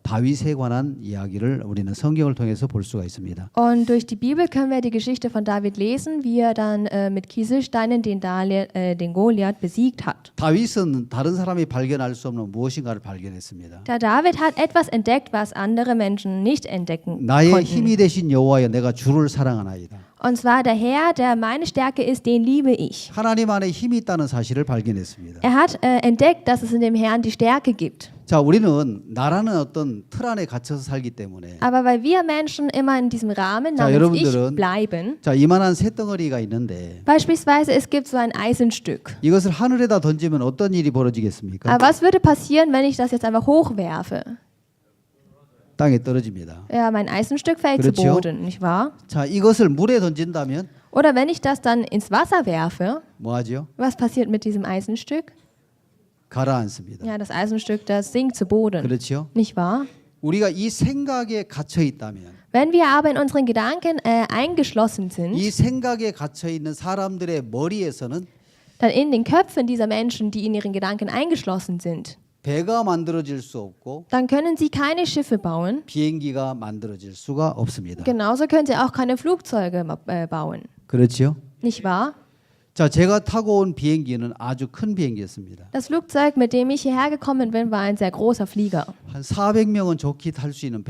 [SPEAKER 1] 다윗에 관한 이야기를 우리는 성경을 통해서 볼 수가 있습니다.
[SPEAKER 2] Und durch die Bibel können wir die Geschichte von David lesen, wie er dann mit Kieselsteinen den Goliath besiegt hat.
[SPEAKER 1] 다윗은 다른 사람이 발견할 수 없는 무엇인가를 발견했습니다.
[SPEAKER 2] Der David hat etwas entdeckt, was andere Menschen nicht entdecken
[SPEAKER 1] 나의
[SPEAKER 2] konnten.
[SPEAKER 1] 힘이 되신 여호와여 내가 주를 사랑하나이다.
[SPEAKER 2] Und zwar der Herr, der meine Stärke ist, den liebe ich.
[SPEAKER 1] 하나님 안에 힘이 있다는 사실을 발견했습니다.
[SPEAKER 2] Er hat entdeckt, dass es in dem Herrn die Stärke gibt.
[SPEAKER 1] 자, 우리는 나라는 어떤 틀 안에 갇혀서 살기 때문에
[SPEAKER 2] Aber weil wir Menschen immer in diesem Rahmen namens
[SPEAKER 1] 여러분들은
[SPEAKER 2] Ich bleiben,
[SPEAKER 1] 자, 이만한 쇳덩어리가 있는데
[SPEAKER 2] beispielsweise es gibt so ein Eisenstück.
[SPEAKER 1] 이것을 하늘에다 던지면 어떤 일이 벌어지겠습니까?
[SPEAKER 2] Aber was würde passieren, wenn ich das jetzt einfach hochwerfe?
[SPEAKER 1] 땅에 떨어집니다.
[SPEAKER 2] Ja, mein Eisenstück fällt zu
[SPEAKER 1] 그렇죠?
[SPEAKER 2] Boden, nicht wahr?
[SPEAKER 1] 자, 이것을 물에 던진다면
[SPEAKER 2] Oder wenn ich das dann ins Wasser werfe,
[SPEAKER 1] 뭐 하죠?
[SPEAKER 2] was passiert mit diesem Eisenstück?
[SPEAKER 1] 가라앉습니다.
[SPEAKER 2] Ja, das Eisenstück, das sinkt zu Boden,
[SPEAKER 1] 그렇죠?
[SPEAKER 2] nicht wahr?
[SPEAKER 1] 우리가 이 생각에 갇혀 있다면
[SPEAKER 2] Wenn wir aber in unseren Gedanken eingeschlossen sind,
[SPEAKER 1] 이 생각에 갇혀 있는 사람들의 머리에서는
[SPEAKER 2] dann in den Köpfen dieser Menschen, die in ihren Gedanken eingeschlossen sind,
[SPEAKER 1] 배가 만들어질 수 없고
[SPEAKER 2] dann können sie keine Schiffe bauen.
[SPEAKER 1] 비행기가 만들어질 수가 없습니다.
[SPEAKER 2] Genauso können sie auch keine Flugzeuge bauen,
[SPEAKER 1] 그렇죠?
[SPEAKER 2] nicht wahr?
[SPEAKER 1] 자, 제가 타고 온 비행기는 아주 큰 비행기였습니다.
[SPEAKER 2] Das Flugzeug, mit dem ich hierher gekommen bin, war ein sehr großer Flieger.
[SPEAKER 1] 한 400명은 좋게 탈 수 있는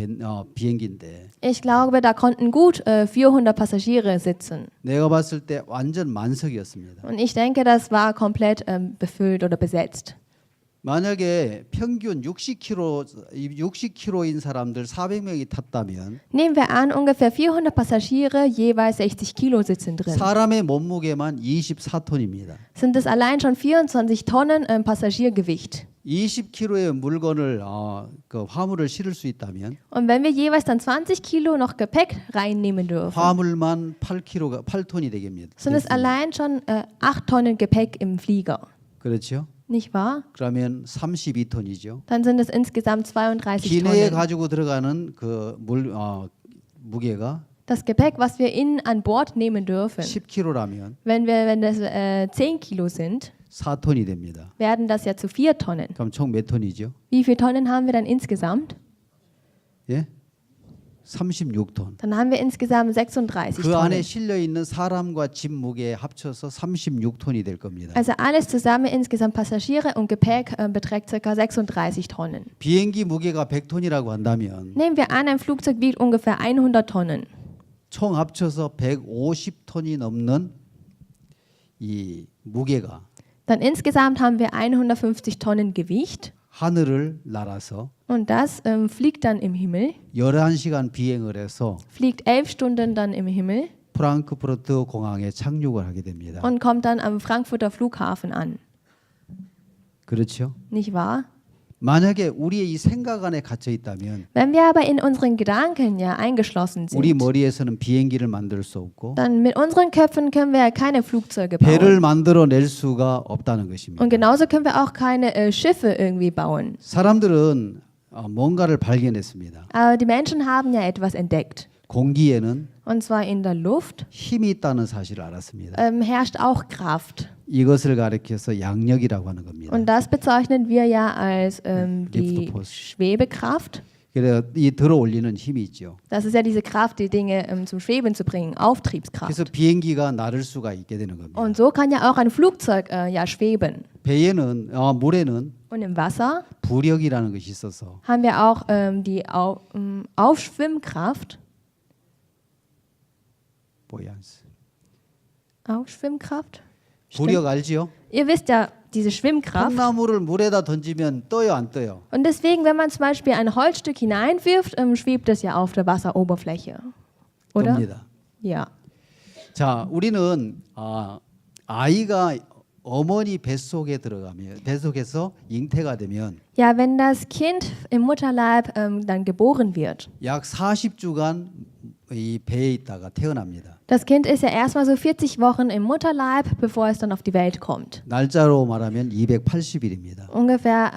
[SPEAKER 1] 비행기인데
[SPEAKER 2] Ich glaube, da konnten gut 400 Passagiere sitzen.
[SPEAKER 1] 내가 봤을 때 완전 만석이었습니다.
[SPEAKER 2] Und ich denke, das war komplett befüllt oder besetzt.
[SPEAKER 1] 만약에 평균 60kg인 사람들 400명이 탔다면
[SPEAKER 2] Nehmen wir an, ungefähr 400 Passagiere, jeweils 60 Kilo sitzen drin.
[SPEAKER 1] 사람의 몸무게만 24ton입니다.
[SPEAKER 2] Sind es allein schon 24 Tonnen Passagiergewicht.
[SPEAKER 1] 20kg의 물건을 그 화물을 실을 수 있다면
[SPEAKER 2] Und wenn wir jeweils dann 20 Kilo noch Gepäck reinnehmen dürfen,
[SPEAKER 1] 화물만 8ton이 되겠습니다.
[SPEAKER 2] sind es allein schon 8 Tonnen Gepäck im Flieger.
[SPEAKER 1] 그렇죠?
[SPEAKER 2] Nicht wahr?
[SPEAKER 1] 그러면 32ton이죠.
[SPEAKER 2] Dann sind es insgesamt 32
[SPEAKER 1] 기내에
[SPEAKER 2] Tonnen.
[SPEAKER 1] 가지고 들어가는 그 무게가
[SPEAKER 2] Das Gepäck, was wir an Bord nehmen dürfen,
[SPEAKER 1] 10kg라면
[SPEAKER 2] wenn das 10 Kilo sind,
[SPEAKER 1] 4ton이 됩니다.
[SPEAKER 2] werden das ja zu 4 Tonnen.
[SPEAKER 1] 그럼 총 몇 톤이죠?
[SPEAKER 2] Wie viele Tonnen haben wir dann insgesamt?
[SPEAKER 1] 예? 36톤.
[SPEAKER 2] Dann haben wir insgesamt 36
[SPEAKER 1] 그 안에
[SPEAKER 2] Tonnen.
[SPEAKER 1] 실려 있는 사람과 짐 무게 합쳐서 36ton이 될 겁니다.
[SPEAKER 2] Also alles zusammen, insgesamt Passagiere und Gepäck beträgt ca. 36 Tonnen.
[SPEAKER 1] 비행기 무게가 100ton이라고 한다면
[SPEAKER 2] Nehmen wir an, ein Flugzeug wiegt ungefähr 100 Tonnen.
[SPEAKER 1] 총 합쳐서 150ton이 넘는 이 무게가
[SPEAKER 2] Dann insgesamt haben wir 150 Tonnen Gewicht
[SPEAKER 1] 하늘을 날아서
[SPEAKER 2] und das fliegt dann im Himmel,
[SPEAKER 1] 11시간 비행을 해서
[SPEAKER 2] fliegt 11 Stunden dann im Himmel
[SPEAKER 1] 프랑크푸르트 공항에 착륙을 하게 됩니다.
[SPEAKER 2] und kommt dann am Frankfurter Flughafen an.
[SPEAKER 1] 그렇죠?
[SPEAKER 2] nicht wahr?
[SPEAKER 1] 만약에 우리의 이 생각 안에 갇혀 있다면
[SPEAKER 2] Wenn wir aber in unseren Gedanken ja eingeschlossen
[SPEAKER 1] 우리
[SPEAKER 2] sind,
[SPEAKER 1] 머리에서는 비행기를 만들 수 없고
[SPEAKER 2] dann mit unseren Köpfen können wir ja keine Flugzeuge
[SPEAKER 1] 배를
[SPEAKER 2] bauen.
[SPEAKER 1] 만들어 낼 수가 없다는 것입니다.
[SPEAKER 2] Und genauso können wir auch keine Schiffe irgendwie bauen.
[SPEAKER 1] 사람들은 뭔가를 발견했습니다.
[SPEAKER 2] Aber die Menschen haben ja etwas entdeckt.
[SPEAKER 1] 공기에는
[SPEAKER 2] Und zwar in der Luft
[SPEAKER 1] 힘이 있다는 사실을 알았습니다.
[SPEAKER 2] herrscht auch Kraft.
[SPEAKER 1] 이것을 가리켜서 양력이라고 하는 겁니다.
[SPEAKER 2] Und das bezeichnen wir ja als die
[SPEAKER 1] Liftpost.
[SPEAKER 2] Schwebekraft.
[SPEAKER 1] 그래서 이 들어올리는 힘이 있죠.
[SPEAKER 2] Das ist ja diese Kraft, die Dinge zum Schweben zu bringen, Auftriebskraft.
[SPEAKER 1] 그래서 비행기가 나를 수가 있게 되는 겁니다.
[SPEAKER 2] Und so kann ja auch ein Flugzeug ja schweben.
[SPEAKER 1] 배에는 물에는
[SPEAKER 2] Und im Wasser
[SPEAKER 1] 부력이라는 것이 있어서
[SPEAKER 2] haben wir auch die Aufschwimmkraft.
[SPEAKER 1] 보양스.
[SPEAKER 2] Aufschwimmkraft?
[SPEAKER 1] 부력 알지요?
[SPEAKER 2] Ihr wisst ja, diese Schwimmkraft.
[SPEAKER 1] 콩나물을 물에다 던지면 떠요, 안 떠요?
[SPEAKER 2] Und deswegen, wenn man zum Beispiel ein Holzstück hineinwirft, schwebt es ja auf der Wasseroberfläche. Oder?
[SPEAKER 1] 뜹니다.
[SPEAKER 2] Ja.
[SPEAKER 1] 자, 우리는 아이가 어머니 뱃속에서 잉태가 되면
[SPEAKER 2] Ja, wenn das Kind im Mutterleib dann geboren wird.
[SPEAKER 1] 약 40주간 이 배에 있다가 태어납니다.
[SPEAKER 2] Das Kind ist ja erstmal so 40 Wochen im Mutterleib, bevor es dann auf die Welt kommt.
[SPEAKER 1] 날짜로 말하면 280일입니다.
[SPEAKER 2] Ungefähr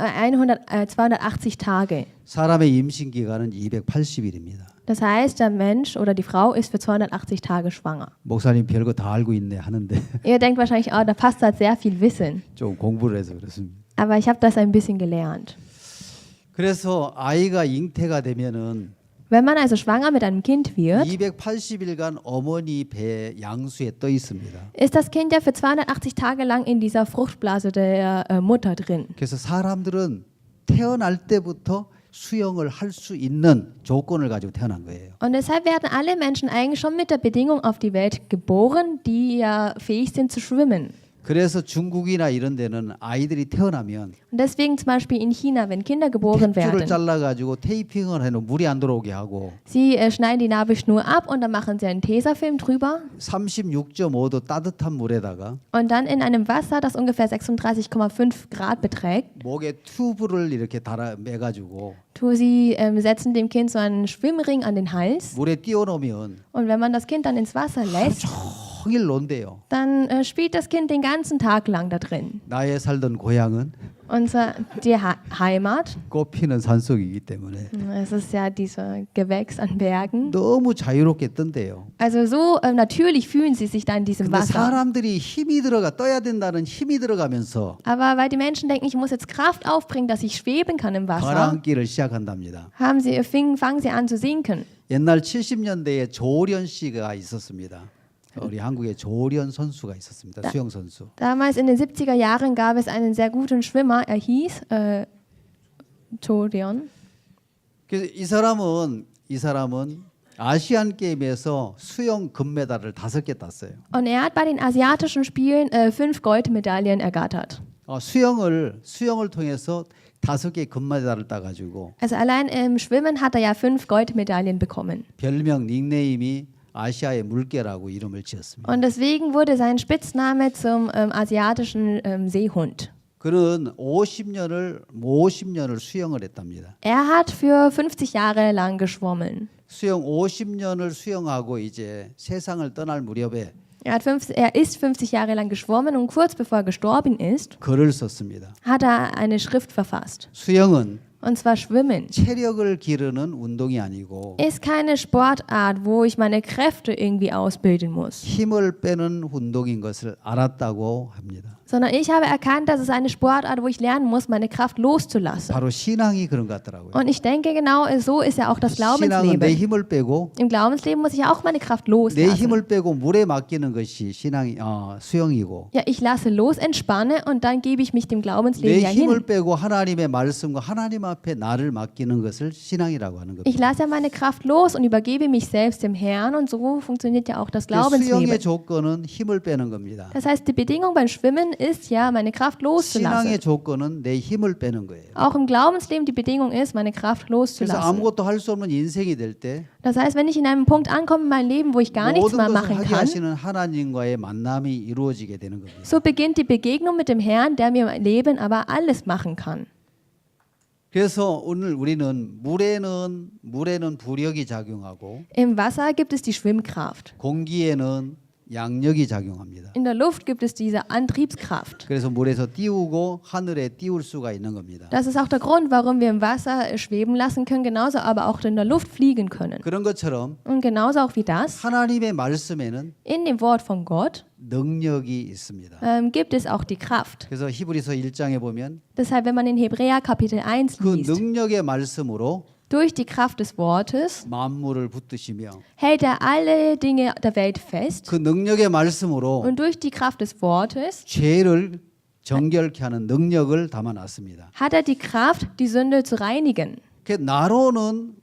[SPEAKER 2] 280 Tage.
[SPEAKER 1] 사람의 임신 기간은 280일입니다.
[SPEAKER 2] Das heißt, der Mensch oder die Frau ist für 280 Tage schwanger.
[SPEAKER 1] 목사님 별거 다 알고 있네 하는데
[SPEAKER 2] Ihr denkt wahrscheinlich, oh, der Pastor hat sehr viel Wissen.
[SPEAKER 1] 좀 공부를 해서 그렇습니다.
[SPEAKER 2] Aber ich habe das ein bisschen gelernt.
[SPEAKER 1] 그래서 아이가 잉태가 되면은
[SPEAKER 2] Wenn man also schwanger mit einem Kind wird,
[SPEAKER 1] 280일간 어머니 배 양수에 떠 있습니다.
[SPEAKER 2] ist das Kind ja für 280 Tage lang in dieser Fruchtblase der Mutter drin.
[SPEAKER 1] 그래서 사람들은 태어날 때부터 수영을 할 수 있는 조건을 가지고 태어난 거예요.
[SPEAKER 2] Und deshalb werden alle Menschen eigentlich schon mit der Bedingung auf die Welt geboren, die ja fähig sind zu schwimmen.
[SPEAKER 1] 그래서 중국이나 이런 데는 아이들이 태어나면
[SPEAKER 2] Und deswegen zum Beispiel in China, wenn Kinder geboren
[SPEAKER 1] 탯줄을
[SPEAKER 2] werden,
[SPEAKER 1] 잘라가지고 테이핑을 해놓으면 물이 안 들어오게 하고
[SPEAKER 2] sie schneiden die Nabelschnur ab und dann machen sie einen Tesafilm drüber
[SPEAKER 1] 36.5도 따뜻한 물에다가
[SPEAKER 2] und dann in einem Wasser, das ungefähr 36,5 Grad beträgt,
[SPEAKER 1] 목에 튜브를 이렇게 달아 매가지고
[SPEAKER 2] sie setzen dem Kind so einen Schwimmring an den Hals
[SPEAKER 1] 물에 띄워놓으면
[SPEAKER 2] und wenn man das Kind dann ins Wasser lässt,
[SPEAKER 1] 종일 논대요.
[SPEAKER 2] dann spielt das Kind den ganzen Tag lang da drin.
[SPEAKER 1] 나의 살던 고향은
[SPEAKER 2] Die Heimat,
[SPEAKER 1] 꽃피는 산속이기 때문에
[SPEAKER 2] es ist ja dieser Gewächs an Bergen.
[SPEAKER 1] 너무 자유롭게 뜬대요.
[SPEAKER 2] Also so natürlich fühlen sie sich da in diesem
[SPEAKER 1] 근데
[SPEAKER 2] Wasser.
[SPEAKER 1] 사람들이 힘이 떠야 된다는 힘이 들어가면서
[SPEAKER 2] Aber weil die Menschen denken, ich muss jetzt Kraft aufbringen, dass ich schweben kann im Wasser,
[SPEAKER 1] 가라앉기를 시작한답니다.
[SPEAKER 2] fangen sie an zu sinken.
[SPEAKER 1] 옛날 70년대에 조련 씨가 있었습니다. 우리 한국에 조련 선수가 있었습니다. 수영 선수.
[SPEAKER 2] Damals in den 70er Jahren gab es einen sehr guten Schwimmer, er hieß Torion.
[SPEAKER 1] 그래서 이 사람은 아시안 게임에서 수영 금메달을 5개 땄어요.
[SPEAKER 2] Und er hat bei den asiatischen Spielen 5 Goldmedaillen ergattert.
[SPEAKER 1] 수영을 통해서 5개 금메달을 따가지고
[SPEAKER 2] Also allein im Schwimmen hat er ja 5 Goldmedaillen bekommen.
[SPEAKER 1] 별명 닉네임이 아시아의 물개라고 이름을 지었습니다.
[SPEAKER 2] Und deswegen wurde sein Spitzname zum asiatischen Seehund.
[SPEAKER 1] 그는 50년을 수영을 했답니다.
[SPEAKER 2] Er hat für 50 Jahre lang geschwommen.
[SPEAKER 1] 수영 50년을 수영하고 이제 세상을 떠날 무렵에
[SPEAKER 2] Er ist 50 Jahre lang geschwommen und kurz bevor er gestorben ist,
[SPEAKER 1] 글을 썼습니다.
[SPEAKER 2] hat er eine Schrift verfasst.
[SPEAKER 1] 수영은
[SPEAKER 2] Und zwar Schwimmen
[SPEAKER 1] 체력을 기르는 운동이 아니고
[SPEAKER 2] ist keine Sportart, wo ich meine Kräfte irgendwie ausbilden muss,
[SPEAKER 1] 힘을 빼는 운동인 것을 알았다고 합니다.
[SPEAKER 2] sondern ich habe erkannt, dass es eine Sportart, wo ich lernen muss, meine Kraft loszulassen.
[SPEAKER 1] 바로 신앙이 그런 것 같더라고요.
[SPEAKER 2] Und ich denke genau, so ist ja auch das
[SPEAKER 1] 신앙은 내
[SPEAKER 2] Glaubensleben.
[SPEAKER 1] 힘을 빼고
[SPEAKER 2] Im Glaubensleben muss ich auch meine Kraft
[SPEAKER 1] 내
[SPEAKER 2] loslassen.
[SPEAKER 1] 힘을 빼고 물에 맡기는 것이 수영이고
[SPEAKER 2] Ja, ich lasse los, entspanne und dann gebe ich mich dem
[SPEAKER 1] 내
[SPEAKER 2] Glaubensleben ja
[SPEAKER 1] 힘을
[SPEAKER 2] hin.
[SPEAKER 1] 빼고 하나님의 말씀과 하나님 앞에 나를 맡기는 것을 신앙이라고 하는
[SPEAKER 2] Ich
[SPEAKER 1] 겁니다.
[SPEAKER 2] lasse ja meine Kraft los und übergebe mich selbst dem Herrn und so funktioniert ja auch das
[SPEAKER 1] 수영의
[SPEAKER 2] Glaubensleben.
[SPEAKER 1] 조건은 힘을 빼는 겁니다.
[SPEAKER 2] Das heißt, die Bedingung beim Schwimmen ist ja, meine Kraft
[SPEAKER 1] 신앙의
[SPEAKER 2] loszulassen.
[SPEAKER 1] 조건은 내 힘을 빼는 거예요.
[SPEAKER 2] Auch im Glaubensleben die Bedingung ist, meine Kraft
[SPEAKER 1] 그래서
[SPEAKER 2] loszulassen.
[SPEAKER 1] 아무것도 할 수 없는 인생이 될 때
[SPEAKER 2] Das heißt, wenn ich in einem Punkt ankomme in meinem Leben, wo ich gar nichts
[SPEAKER 1] 모든
[SPEAKER 2] mehr
[SPEAKER 1] 것을
[SPEAKER 2] machen
[SPEAKER 1] 하게
[SPEAKER 2] kann,
[SPEAKER 1] 하시는 하나님과의 만남이 이루어지게 되는 겁니다.
[SPEAKER 2] so beginnt die Begegnung mit dem Herrn, der mir im Leben aber alles machen kann.
[SPEAKER 1] 그래서 오늘 우리는 물에는 부력이 작용하고
[SPEAKER 2] Im Wasser gibt es die Schwimmkraft.
[SPEAKER 1] 공기에는 양력이 작용합니다.
[SPEAKER 2] In der Luft gibt es diese Antriebskraft.
[SPEAKER 1] 그래서 물에서 띄우고 하늘에 띄울 수가 있는 겁니다.
[SPEAKER 2] Das ist auch der Grund, warum wir im Wasser schweben lassen können, genauso aber auch in der Luft fliegen können.
[SPEAKER 1] 그런 것처럼
[SPEAKER 2] Und genauso auch wie das,
[SPEAKER 1] 하나님의 말씀에는
[SPEAKER 2] in dem Wort von Gott
[SPEAKER 1] 능력이 있습니다.
[SPEAKER 2] gibt es auch die Kraft.
[SPEAKER 1] 그래서 히브리서 1장에 보면
[SPEAKER 2] Deshalb, wenn man in Hebräer Kapitel 1
[SPEAKER 1] 그
[SPEAKER 2] liest,
[SPEAKER 1] 능력의 말씀으로
[SPEAKER 2] durch die Kraft des Wortes
[SPEAKER 1] 만물을 붙드시며
[SPEAKER 2] hält er alle Dinge der Welt fest
[SPEAKER 1] 그 능력의 말씀으로
[SPEAKER 2] und durch die Kraft des Wortes
[SPEAKER 1] 죄를 정결케 하는 능력을 담아놨습니다.
[SPEAKER 2] hat er die Kraft, die Sünde zu reinigen.
[SPEAKER 1] 그 나로는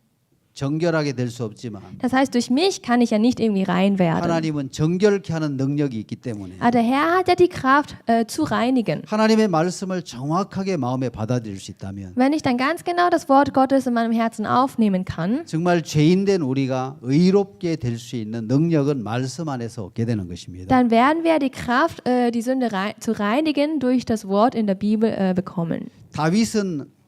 [SPEAKER 1] 정결하게 될 수 없지만
[SPEAKER 2] Das heißt, durch mich kann ich ja nicht irgendwie rein werden.
[SPEAKER 1] 하나님은 정결케 하는 능력이 있기 때문에
[SPEAKER 2] Aber der Herr hat ja die Kraft zu reinigen.
[SPEAKER 1] 하나님의 말씀을 정확하게 마음에 받아들일 수 있다면
[SPEAKER 2] Wenn ich dann ganz genau das Wort Gottes in meinem Herzen aufnehmen kann,
[SPEAKER 1] 정말 죄인된 우리가 의롭게 될 수 있는 능력은 말씀 안에서 얻게 되는 것입니다.
[SPEAKER 2] dann werden wir die Kraft, die Sünde zu reinigen, durch das Wort in der Bibel bekommen.
[SPEAKER 1] 다윗은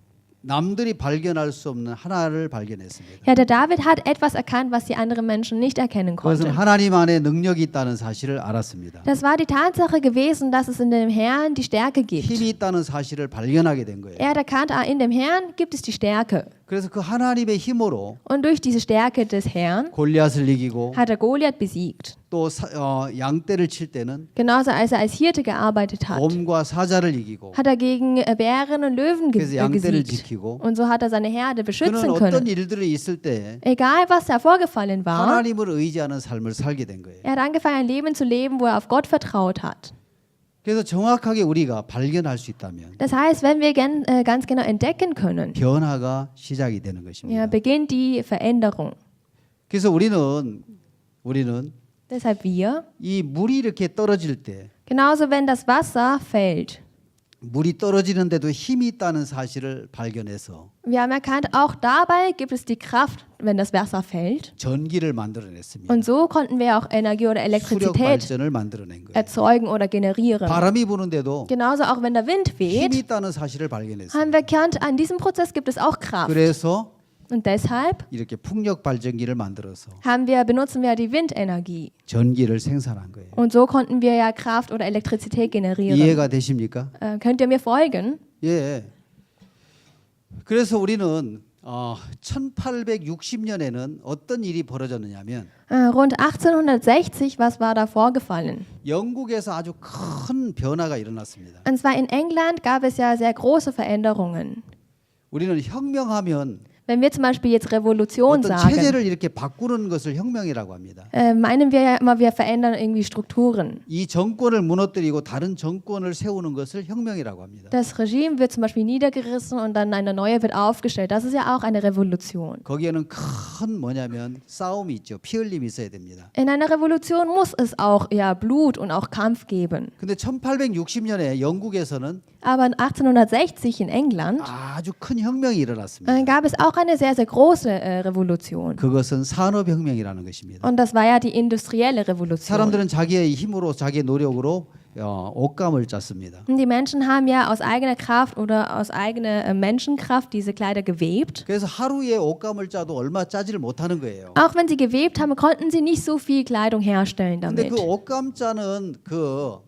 [SPEAKER 1] 남들이 발견할 수 없는 하나를 발견했습니다.
[SPEAKER 2] Ja, der David hat etwas erkannt, was die anderen Menschen nicht erkennen
[SPEAKER 1] 그것은
[SPEAKER 2] konnten.
[SPEAKER 1] 하나님 안에 능력이 있다는 사실을 알았습니다.
[SPEAKER 2] Das war die Tatsache gewesen, dass es in dem Herrn die Stärke gibt.
[SPEAKER 1] 힘이 있다는 사실을 발견하게 된 거예요.
[SPEAKER 2] Er hat erkannt, in dem Herrn gibt es die Stärke.
[SPEAKER 1] 그래서 그 하나님의 힘으로
[SPEAKER 2] Und durch diese Stärke des Herrn
[SPEAKER 1] 골리앗을 이기고
[SPEAKER 2] hat er Goliath besiegt.
[SPEAKER 1] 또 양떼를 칠 때는
[SPEAKER 2] Genauso als er als Hirte gearbeitet hat,
[SPEAKER 1] 곰과 사자를 이기고
[SPEAKER 2] hat er gegen Bären und Löwen
[SPEAKER 1] 그래서 양떼를
[SPEAKER 2] gesiegt.
[SPEAKER 1] 지키고
[SPEAKER 2] Und so hat er seine Herde
[SPEAKER 1] 그는
[SPEAKER 2] beschützen
[SPEAKER 1] 어떤
[SPEAKER 2] können.
[SPEAKER 1] 일들이 있을 때
[SPEAKER 2] Egal, was da vorgefallen war,
[SPEAKER 1] 하나님을 의지하는 삶을 살게 된 거예요.
[SPEAKER 2] er hat angefangen, ein Leben zu leben, wo er auf Gott vertraut hat.
[SPEAKER 1] 그래서 정확하게 우리가 발견할 수 있다면
[SPEAKER 2] Das heißt, wenn wir ganz genau entdecken können,
[SPEAKER 1] 변화가 시작이 되는
[SPEAKER 2] ja,
[SPEAKER 1] 것입니다.
[SPEAKER 2] beginnt die Veränderung.
[SPEAKER 1] 그래서 우리는
[SPEAKER 2] Deshalb wir,
[SPEAKER 1] 이 물이 이렇게 떨어질 때
[SPEAKER 2] genauso wenn das Wasser fällt,
[SPEAKER 1] 물이 떨어지는데도 힘이 있다는 사실을 발견해서
[SPEAKER 2] wir haben erkannt, auch dabei gibt es die Kraft, wenn das Wasser fällt.
[SPEAKER 1] 전기를 만들어냈습니다.
[SPEAKER 2] Und so konnten wir auch Energie oder
[SPEAKER 1] 수력
[SPEAKER 2] Elektrizität
[SPEAKER 1] 발전을 만들어낸 거예요.
[SPEAKER 2] erzeugen oder generieren.
[SPEAKER 1] 바람이 부는데도
[SPEAKER 2] Genauso auch wenn der Wind
[SPEAKER 1] 힘이
[SPEAKER 2] weht,
[SPEAKER 1] 있다는 사실을 발견했어요.
[SPEAKER 2] haben wir erkannt, an diesem Prozess gibt es auch Kraft.
[SPEAKER 1] 그래서
[SPEAKER 2] Und deshalb
[SPEAKER 1] 이렇게 풍력 발전기를 만들어서
[SPEAKER 2] benutzen wir die Windenergie.
[SPEAKER 1] 전기를 생산한 거예요.
[SPEAKER 2] Und so konnten wir ja Kraft oder Elektrizität generieren.
[SPEAKER 1] 이해가 되십니까?
[SPEAKER 2] Könnt ihr mir folgen?
[SPEAKER 1] 예. 그래서 우리는 1860년에는 어떤 일이 벌어졌느냐면
[SPEAKER 2] Rund 1860, was war da vorgefallen?
[SPEAKER 1] 영국에서 아주 큰 변화가 일어났습니다.
[SPEAKER 2] Und zwar in England gab es ja sehr große Veränderungen.
[SPEAKER 1] 우리는 혁명하면
[SPEAKER 2] Wenn wir zum Beispiel jetzt Revolution
[SPEAKER 1] 어떤
[SPEAKER 2] sagen,
[SPEAKER 1] 체제를 이렇게 바꾸는 것을 혁명이라고 합니다.
[SPEAKER 2] meinen wir ja immer, wir verändern irgendwie Strukturen.
[SPEAKER 1] 이 정권을 무너뜨리고 다른 정권을 세우는 것을 혁명이라고 합니다.
[SPEAKER 2] Das Regime wird zum Beispiel niedergerissen und dann eine neue wird aufgestellt. Das ist ja auch eine Revolution.
[SPEAKER 1] 거기에는 큰 뭐냐면 싸움이 있죠. 피 흘림이 있어야 됩니다.
[SPEAKER 2] In einer Revolution muss es auch ja, Blut und auch Kampf geben.
[SPEAKER 1] 근데 1860년에 영국에서는
[SPEAKER 2] Aber 1860 in England
[SPEAKER 1] 아주 큰 혁명이 일어났습니다.
[SPEAKER 2] gab es auch eine sehr, sehr große Revolution.
[SPEAKER 1] 그것은 산업혁명이라는 것입니다.
[SPEAKER 2] Und das war ja die industrielle Revolution.
[SPEAKER 1] 사람들은 자기의 힘으로 자기의 노력으로 옷감을 짰습니다.
[SPEAKER 2] Und die Menschen haben ja aus eigener Kraft oder aus eigener Menschenkraft diese Kleider gewebt.
[SPEAKER 1] 그래서 하루에 옷감을 짜도 얼마 짜지를 못하는 거예요.
[SPEAKER 2] Auch wenn sie gewebt haben, konnten sie nicht so viel Kleidung herstellen
[SPEAKER 1] 근데
[SPEAKER 2] damit.
[SPEAKER 1] 그 옷감 짜는 그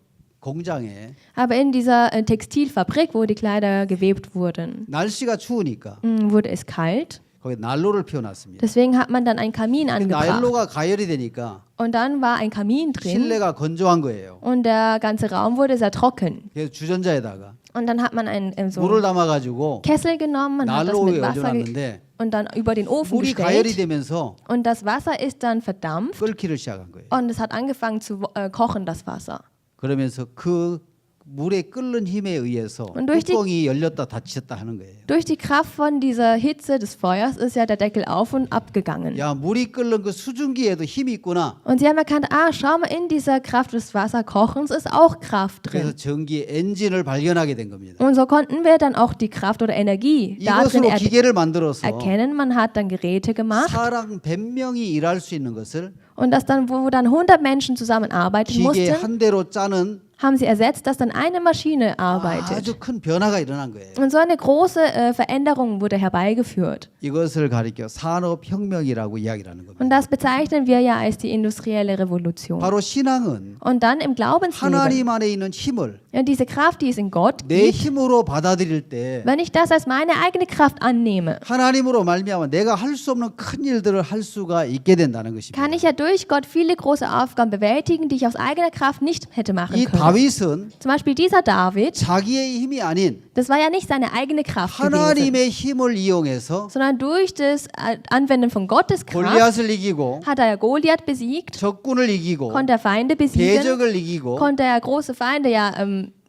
[SPEAKER 1] 공장에
[SPEAKER 2] Aber in dieser Textilfabrik, wo die Kleider gewebt wurden,
[SPEAKER 1] 날씨가 추우니까
[SPEAKER 2] wurde es kalt.
[SPEAKER 1] 거기 난로를 피워놨습니다.
[SPEAKER 2] Deswegen hat man dann einen Kamin
[SPEAKER 1] 근데
[SPEAKER 2] angebracht.
[SPEAKER 1] 난로가 가열이 되니까
[SPEAKER 2] Und dann war ein Kamin drin
[SPEAKER 1] 실내가 건조한 거예요.
[SPEAKER 2] und der ganze Raum wurde sehr trocken.
[SPEAKER 1] 그래서 주전자에다가
[SPEAKER 2] Und dann hat man so
[SPEAKER 1] 물을
[SPEAKER 2] einen
[SPEAKER 1] 담아가지고
[SPEAKER 2] Kessel genommen und hat das
[SPEAKER 1] 난로에
[SPEAKER 2] mit Wasser
[SPEAKER 1] 올려놨는데
[SPEAKER 2] und dann über den Ofen
[SPEAKER 1] 물이 가열이
[SPEAKER 2] gestellt.
[SPEAKER 1] 되면서
[SPEAKER 2] Und das Wasser ist dann verdampft
[SPEAKER 1] 끓기를 시작한 거예요.
[SPEAKER 2] und es hat angefangen zu kochen, das Wasser.
[SPEAKER 1] 그러면서 그 물에 끓는 힘에 의해서
[SPEAKER 2] Und durch die-
[SPEAKER 1] 뚜껑이 열렸다 닫혔다 하는 거예요.
[SPEAKER 2] Durch die Kraft von dieser Hitze des Feuers ist ja der Deckel auf und abgegangen.
[SPEAKER 1] 야, 물이 끓는 그 수증기에도 힘이 있구나.
[SPEAKER 2] Und sie haben erkannt, schau mal, in dieser Kraft des Wasserkochens ist auch Kraft
[SPEAKER 1] 그래서
[SPEAKER 2] drin.
[SPEAKER 1] 전기 엔진을 발견하게 된 겁니다.
[SPEAKER 2] Und so konnten wir dann auch die Kraft oder Energie darin
[SPEAKER 1] 이것으로 기계를 만들어서
[SPEAKER 2] erkennen. Man hat dann Geräte gemacht
[SPEAKER 1] 사람 100명이 일할 수 있는 것을
[SPEAKER 2] und das dann, wo dann 100 Menschen zusammenarbeiten
[SPEAKER 1] 기계
[SPEAKER 2] mussten,
[SPEAKER 1] 한 대로 짜는
[SPEAKER 2] haben sie ersetzt, dass dann eine Maschine arbeitet.
[SPEAKER 1] 아주 큰 변화가 일어난 거예요.
[SPEAKER 2] Und so eine große Veränderung wurde herbeigeführt.
[SPEAKER 1] 이것을 가리켜 산업혁명이라고 이야기를 하는 겁니다.
[SPEAKER 2] Und das bezeichnen wir ja als die industrielle Revolution.
[SPEAKER 1] 바로 신앙은
[SPEAKER 2] Und dann im Glaubensleben,
[SPEAKER 1] 하나님 안에 있는 힘을
[SPEAKER 2] ja, diese Kraft, die es in Gott
[SPEAKER 1] 내
[SPEAKER 2] gibt,
[SPEAKER 1] 힘으로 받아들일 때
[SPEAKER 2] wenn ich das als meine eigene Kraft annehme,
[SPEAKER 1] 하나님으로 말미암아 내가 할 수 없는 큰 일들을 할 수가 있게 된다는 것입니다.
[SPEAKER 2] kann ich ja durch Gott viele große Aufgaben bewältigen, die ich aus eigener Kraft nicht hätte machen
[SPEAKER 1] 이
[SPEAKER 2] können.
[SPEAKER 1] 다윗은
[SPEAKER 2] Zum Beispiel dieser David,
[SPEAKER 1] 자기의 힘이 아닌
[SPEAKER 2] das war ja nicht seine eigene Kraft gewesen,
[SPEAKER 1] 하나님의 힘을 이용해서
[SPEAKER 2] sondern durch das Anwenden von Gottes Kraft
[SPEAKER 1] 골리앗을 이기고
[SPEAKER 2] hat er Goliath besiegt,
[SPEAKER 1] 적군을 이기고
[SPEAKER 2] konnte er Feinde besiegen,
[SPEAKER 1] 대적을 이기고
[SPEAKER 2] konnte er große Feinde ja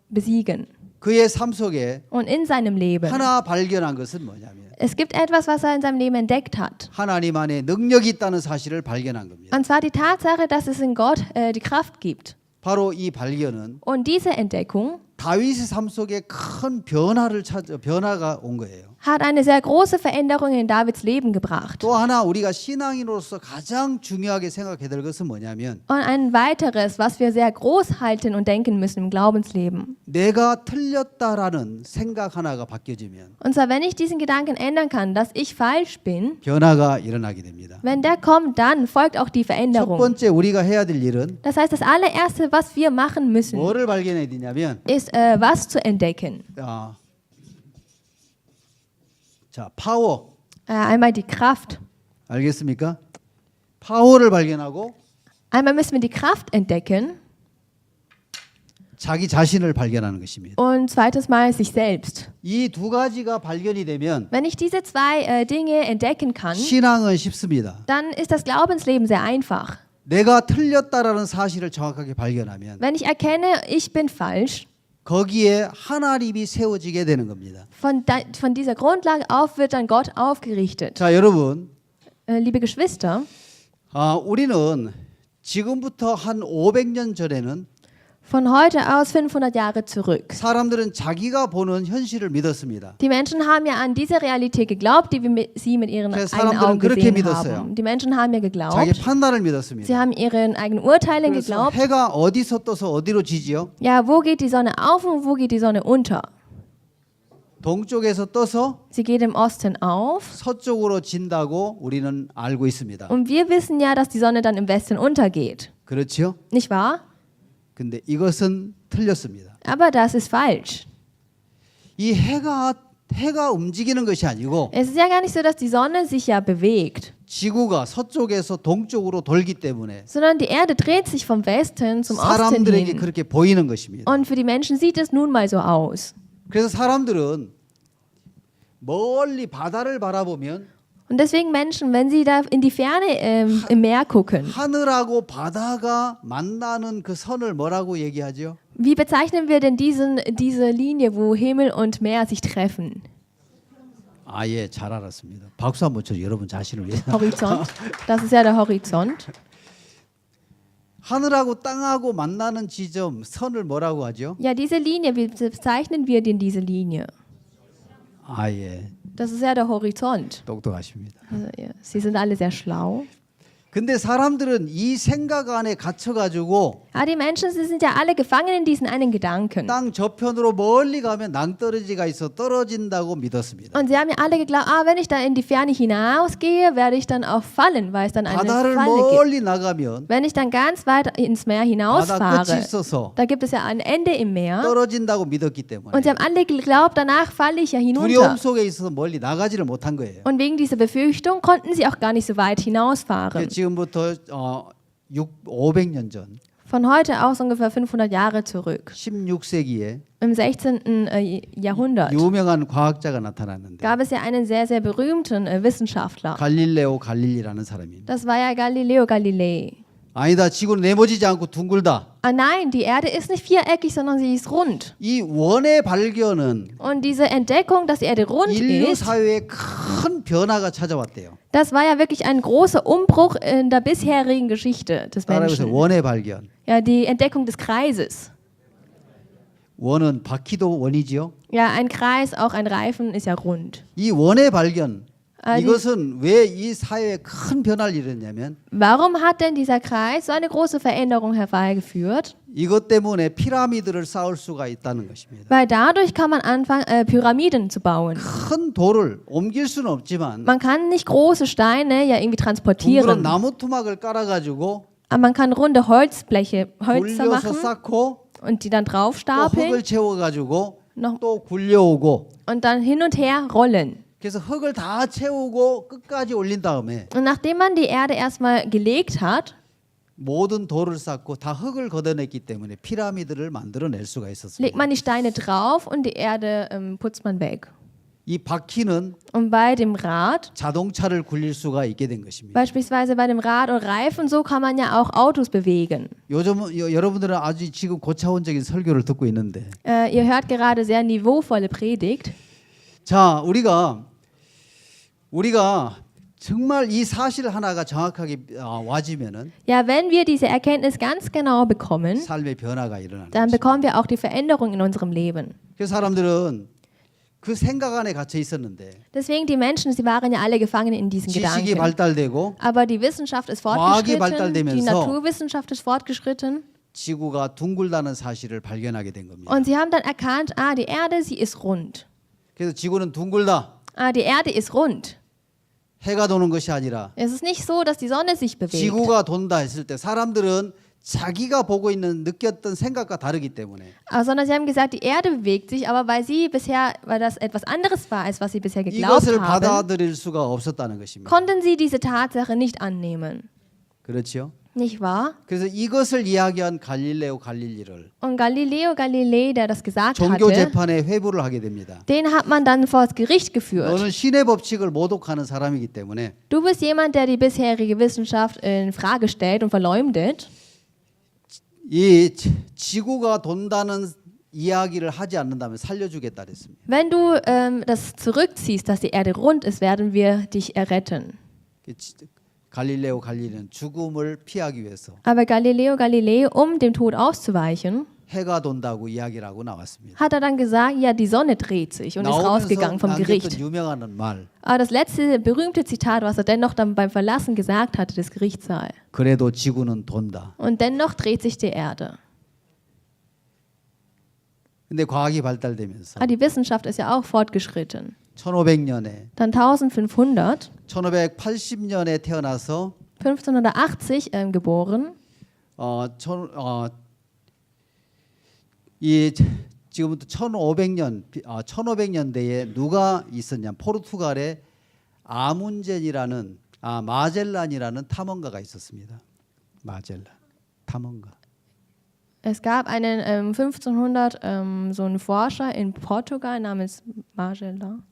[SPEAKER 2] besiegen.
[SPEAKER 1] 그의 삶 속에
[SPEAKER 2] Und in seinem Leben,
[SPEAKER 1] 하나 발견한 것은 뭐냐면
[SPEAKER 2] es gibt etwas, was er in seinem Leben entdeckt hat.
[SPEAKER 1] 하나님 안에 능력이 있다는 사실을 발견한 겁니다.
[SPEAKER 2] Und zwar die Tatsache, dass es in Gott die Kraft gibt.
[SPEAKER 1] 바로 이 발견은
[SPEAKER 2] Und diese Entdeckung
[SPEAKER 1] 다윗의 삶 속에 큰 변화가 온 거예요.
[SPEAKER 2] hat eine sehr große Veränderung in Davids Leben gebracht.
[SPEAKER 1] 또 하나 우리가 신앙인으로서 가장 중요하게 생각해야 될 것은 뭐냐면
[SPEAKER 2] Und ein weiteres, was wir sehr groß halten und denken müssen im Glaubensleben.
[SPEAKER 1] 내가 틀렸다라는 생각 하나가 바뀌어지면
[SPEAKER 2] Und zwar, wenn ich diesen Gedanken ändern kann, dass ich falsch bin,
[SPEAKER 1] 변화가 일어나게 됩니다.
[SPEAKER 2] wenn der kommt, dann folgt auch die
[SPEAKER 1] 첫
[SPEAKER 2] Veränderung.
[SPEAKER 1] 번째 우리가 해야 될 일은
[SPEAKER 2] Das heißt, das allererste, was wir machen müssen,
[SPEAKER 1] 뭐를 발견해야 되냐면
[SPEAKER 2] ist, was zu entdecken.
[SPEAKER 1] 자, 파워.
[SPEAKER 2] Einmal die Kraft.
[SPEAKER 1] 알겠습니까? 파워를 발견하고
[SPEAKER 2] Einmal müssen wir die Kraft entdecken
[SPEAKER 1] 자기 자신을 발견하는 것입니다.
[SPEAKER 2] und zweites Mal sich selbst.
[SPEAKER 1] 이 두 가지가 발견이 되면
[SPEAKER 2] Wenn ich diese zwei Dinge entdecken kann,
[SPEAKER 1] 신앙은 쉽습니다.
[SPEAKER 2] dann ist das Glaubensleben sehr einfach.
[SPEAKER 1] 내가 틀렸다라는 사실을 정확하게 발견하면
[SPEAKER 2] Wenn ich erkenne, ich bin falsch,
[SPEAKER 1] 거기에 하나님이 세워지게 되는 겁니다.
[SPEAKER 2] von dieser Grundlage auf wird dann Gott aufgerichtet.
[SPEAKER 1] 자, 여러분,
[SPEAKER 2] Liebe Geschwister,
[SPEAKER 1] 우리는 지금부터 한 500년 전에는
[SPEAKER 2] von heute aus 500 Jahre zurück.
[SPEAKER 1] 사람들은 자기가 보는 현실을 믿었습니다.
[SPEAKER 2] Die Menschen haben ja an diese Realität geglaubt, die sie mit ihren
[SPEAKER 1] 그래서
[SPEAKER 2] eigenen
[SPEAKER 1] 사람들은
[SPEAKER 2] Augen
[SPEAKER 1] 그렇게
[SPEAKER 2] gesehen
[SPEAKER 1] 믿었어요.
[SPEAKER 2] haben. Die Menschen haben ja
[SPEAKER 1] 자기
[SPEAKER 2] geglaubt,
[SPEAKER 1] 판단을
[SPEAKER 2] sie
[SPEAKER 1] 믿었습니다.
[SPEAKER 2] haben ihren eigenen Urteilen
[SPEAKER 1] 그래서
[SPEAKER 2] geglaubt.
[SPEAKER 1] 해가 어디서 떠서 어디로 지지요?
[SPEAKER 2] Ja, wo geht die Sonne auf und wo geht die Sonne unter?
[SPEAKER 1] 동쪽에서 떠서
[SPEAKER 2] Sie geht im Osten auf
[SPEAKER 1] 서쪽으로 진다고 우리는 알고 있습니다.
[SPEAKER 2] und wir wissen ja, dass die Sonne dann im Westen untergeht.
[SPEAKER 1] 그렇죠?
[SPEAKER 2] Nicht wahr?
[SPEAKER 1] 근데 이것은 틀렸습니다.
[SPEAKER 2] Aber das ist falsch.
[SPEAKER 1] 이 해가 움직이는 것이 아니고
[SPEAKER 2] Es ist ja gar nicht so, dass die Sonne sich ja bewegt,
[SPEAKER 1] 지구가 서쪽에서 동쪽으로 돌기 때문에
[SPEAKER 2] sondern die Erde dreht sich vom Westen zum Osten
[SPEAKER 1] 사람들에게
[SPEAKER 2] hin.
[SPEAKER 1] 그렇게 보이는 것입니다.
[SPEAKER 2] Und für die Menschen sieht es nun mal so aus.
[SPEAKER 1] 그래서 사람들은 멀리 바다를 바라보면
[SPEAKER 2] Und deswegen Menschen, wenn sie da in die Ferne im Meer gucken,
[SPEAKER 1] 하늘하고 바다가 만나는 그 선을 뭐라고 얘기하죠?
[SPEAKER 2] wie bezeichnen wir denn diese Linie, wo Himmel und Meer sich treffen?
[SPEAKER 1] 예, 잘 알았습니다. 박수 한번 쳐줘. 여러분 자신을 위해서.
[SPEAKER 2] Horizont. Das ist ja der Horizont.
[SPEAKER 1] 하늘하고 땅하고 만나는 지점 선을 뭐라고 하죠?
[SPEAKER 2] Ja, diese Linie, wie bezeichnen wir denn diese Linie?
[SPEAKER 1] 예,
[SPEAKER 2] Das ist ja der Horizont.
[SPEAKER 1] 똑똑하십니다.
[SPEAKER 2] Also, ja, Sie sind alle sehr schlau.
[SPEAKER 1] 근데 사람들은 이 생각 안에 갇혀가지고
[SPEAKER 2] Die Menschen, sie sind ja alle gefangen in diesen einen Gedanken.
[SPEAKER 1] 땅 저편으로 멀리 가면 낭떠러지가 있어 떨어진다고 믿었습니다.
[SPEAKER 2] Und sie haben ja alle geglaubt, wenn ich da in die Ferne hinausgehe, werde ich dann auch fallen, weil es dann eine
[SPEAKER 1] 바다를
[SPEAKER 2] Falle gibt.
[SPEAKER 1] 멀리 나가면
[SPEAKER 2] Wenn ich dann ganz weit ins Meer
[SPEAKER 1] 바다 끝이
[SPEAKER 2] hinausfahre,
[SPEAKER 1] 있어서
[SPEAKER 2] da gibt es ja ein Ende im Meer.
[SPEAKER 1] 떨어진다고 믿었기 때문에
[SPEAKER 2] Und sie haben alle geglaubt, danach falle ich ja
[SPEAKER 1] 두려움
[SPEAKER 2] hinunter.
[SPEAKER 1] 속에 있어서 멀리 나가지를 못한 거예요.
[SPEAKER 2] Und wegen dieser Befürchtung konnten sie auch gar nicht so weit hinausfahren.
[SPEAKER 1] 지금부터 500년 전
[SPEAKER 2] Von heute aus ungefähr 500 Jahre zurück,
[SPEAKER 1] 16세기에
[SPEAKER 2] im 16. Jahrhundert,
[SPEAKER 1] 유명한 과학자가 나타났는데
[SPEAKER 2] gab es ja einen sehr, sehr berühmten Wissenschaftler.
[SPEAKER 1] 갈릴레오 갈릴리라는 사람입니다.
[SPEAKER 2] Das war ja Galileo Galilei.
[SPEAKER 1] 아니다. 지구는 네모지지 않고 둥글다.
[SPEAKER 2] Ah nein, die Erde ist nicht viereckig, sondern sie ist rund.
[SPEAKER 1] 이 원의 발견은
[SPEAKER 2] Und diese Entdeckung, dass die Erde rund
[SPEAKER 1] 인류
[SPEAKER 2] ist,
[SPEAKER 1] 사회에 큰 변화가 찾아왔대요.
[SPEAKER 2] das war ja wirklich ein großer Umbruch in der bisherigen Geschichte des
[SPEAKER 1] 따라해서
[SPEAKER 2] Menschen.
[SPEAKER 1] 원의 발견.
[SPEAKER 2] Ja, die Entdeckung des Kreises.
[SPEAKER 1] 원은 바퀴도 원이지요.
[SPEAKER 2] Ja, ein Kreis, auch ein Reifen ist ja rund.
[SPEAKER 1] 이 원의 발견.
[SPEAKER 2] 아,
[SPEAKER 1] 이것은 왜 이 사회에 큰 변화를 일으켰냐면
[SPEAKER 2] Warum hat denn dieser Kreis so eine große Veränderung herbeigeführt?
[SPEAKER 1] 이것 때문에 피라미드를 쌓을 수가 있다는 것입니다.
[SPEAKER 2] Weil dadurch kann man anfangen, Pyramiden zu bauen.
[SPEAKER 1] 큰 돌을 옮길 수는 없지만
[SPEAKER 2] Man kann nicht große Steine ja irgendwie
[SPEAKER 1] 둥그런
[SPEAKER 2] transportieren,
[SPEAKER 1] 나무 토막을 깔아가지고
[SPEAKER 2] aber man kann runde Hölzer
[SPEAKER 1] 굴려서
[SPEAKER 2] machen
[SPEAKER 1] 쌓고
[SPEAKER 2] und die dann
[SPEAKER 1] 또
[SPEAKER 2] draufstapeln
[SPEAKER 1] 흙을 채워가지고
[SPEAKER 2] noch,
[SPEAKER 1] 또 굴려오고
[SPEAKER 2] und dann hin und her rollen.
[SPEAKER 1] 그래서 흙을 다 채우고 끝까지 올린 다음에
[SPEAKER 2] Und nachdem man die Erde erstmal gelegt hat,
[SPEAKER 1] 모든 돌을 쌓고 다 흙을 걷어냈기 때문에 피라미드를 만들어낼 수가
[SPEAKER 2] legt
[SPEAKER 1] 있었습니다.
[SPEAKER 2] man die Steine drauf und die Erde putzt man weg.
[SPEAKER 1] 이 바퀴는
[SPEAKER 2] Und bei dem Rad,
[SPEAKER 1] 자동차를 굴릴 수가 있게 된 것입니다.
[SPEAKER 2] beispielsweise bei dem Rad und Reifen, so kann man ja auch Autos bewegen.
[SPEAKER 1] 요즘 여러분들은 아주 지금 고차원적인 설교를 듣고 있는데,
[SPEAKER 2] Ihr hört gerade sehr niveauvolle Predigt.
[SPEAKER 1] 자 우리가 정말 이 사실 하나가 정확하게 와지면은
[SPEAKER 2] Ja, wenn wir diese Erkenntnis ganz genau bekommen,
[SPEAKER 1] 삶의 변화가 일어나는
[SPEAKER 2] dann
[SPEAKER 1] 것입니다.
[SPEAKER 2] bekommen wir auch die Veränderung in unserem Leben.
[SPEAKER 1] 그 사람들은 그 생각 안에 갇혀 있었는데
[SPEAKER 2] Deswegen die Menschen, sie waren ja alle gefangen in diesen
[SPEAKER 1] 지식이
[SPEAKER 2] Gedanken.
[SPEAKER 1] 발달되고
[SPEAKER 2] Aber die Wissenschaft ist
[SPEAKER 1] 과학이
[SPEAKER 2] fortgeschritten, die
[SPEAKER 1] 발달되면서
[SPEAKER 2] Naturwissenschaft ist fortgeschritten.
[SPEAKER 1] 지구가 둥글다는 사실을 발견하게 된 겁니다.
[SPEAKER 2] Und sie haben dann erkannt, die Erde, sie ist rund.
[SPEAKER 1] 그래서 지구는 둥글다.
[SPEAKER 2] Die Erde ist rund.
[SPEAKER 1] 해가 도는 것이 아니라
[SPEAKER 2] Es ist nicht so, dass die Sonne sich bewegt.
[SPEAKER 1] 지구가 돈다 했을 때 사람들은 자기가 보고 있는 느꼈던 생각과 다르기 때문에
[SPEAKER 2] Sondern sie haben gesagt, die Erde bewegt sich, aber weil das etwas anderes war, als was sie bisher geglaubt
[SPEAKER 1] 이것을
[SPEAKER 2] haben,
[SPEAKER 1] 받아들일 수가 없었다는 것입니다.
[SPEAKER 2] konnten sie diese Tatsache nicht annehmen.
[SPEAKER 1] 그렇죠?
[SPEAKER 2] Nicht wahr?
[SPEAKER 1] 그래서 이것을 이야기한 갈릴레오 갈릴리를
[SPEAKER 2] Und Galileo Galilei, der das gesagt
[SPEAKER 1] 종교
[SPEAKER 2] hatte,
[SPEAKER 1] 재판에 회부를 하게 됩니다.
[SPEAKER 2] den hat man dann vor das Gericht geführt.
[SPEAKER 1] 너는 신의 법칙을 모독하는 사람이기 때문에
[SPEAKER 2] Du bist jemand, der die bisherige Wissenschaft in Frage stellt und verleumdet.
[SPEAKER 1] 이 지구가 돈다는 이야기를 하지 않는다면 살려주겠다 그랬습니다.
[SPEAKER 2] Wenn du das zurückziehst, dass die Erde rund ist, werden wir dich erretten.
[SPEAKER 1] 갈릴레오 갈릴리는 죽음을 피하기 위해서
[SPEAKER 2] Aber Galileo Galilei, um dem Tod auszuweichen,
[SPEAKER 1] 해가 돈다고 이야기를 하고 나왔습니다.
[SPEAKER 2] hat er dann gesagt, ja, die Sonne dreht sich und ist
[SPEAKER 1] 나오면서
[SPEAKER 2] rausgegangen vom
[SPEAKER 1] 남겼던
[SPEAKER 2] Gericht.
[SPEAKER 1] 유명한 말.
[SPEAKER 2] Aber das letzte berühmte Zitat, was er dennoch dann beim Verlassen gesagt hatte, des Gerichtssaals.
[SPEAKER 1] 그래도 지구는 돈다.
[SPEAKER 2] Und dennoch dreht sich die Erde.
[SPEAKER 1] 근데 과학이 발달되면서
[SPEAKER 2] Die Wissenschaft ist ja auch fortgeschritten.
[SPEAKER 1] 1500년에
[SPEAKER 2] Dann 1500,
[SPEAKER 1] 1580년에 태어나서
[SPEAKER 2] 1580 geboren.
[SPEAKER 1] 지금부터 1500년대에 누가 있었냐? 포르투갈에 마젤란이라는 탐험가가 있었습니다. 마젤란 탐험가.
[SPEAKER 2] Es gab einen 1500 so einen Forscher in Portugal namens Magellan.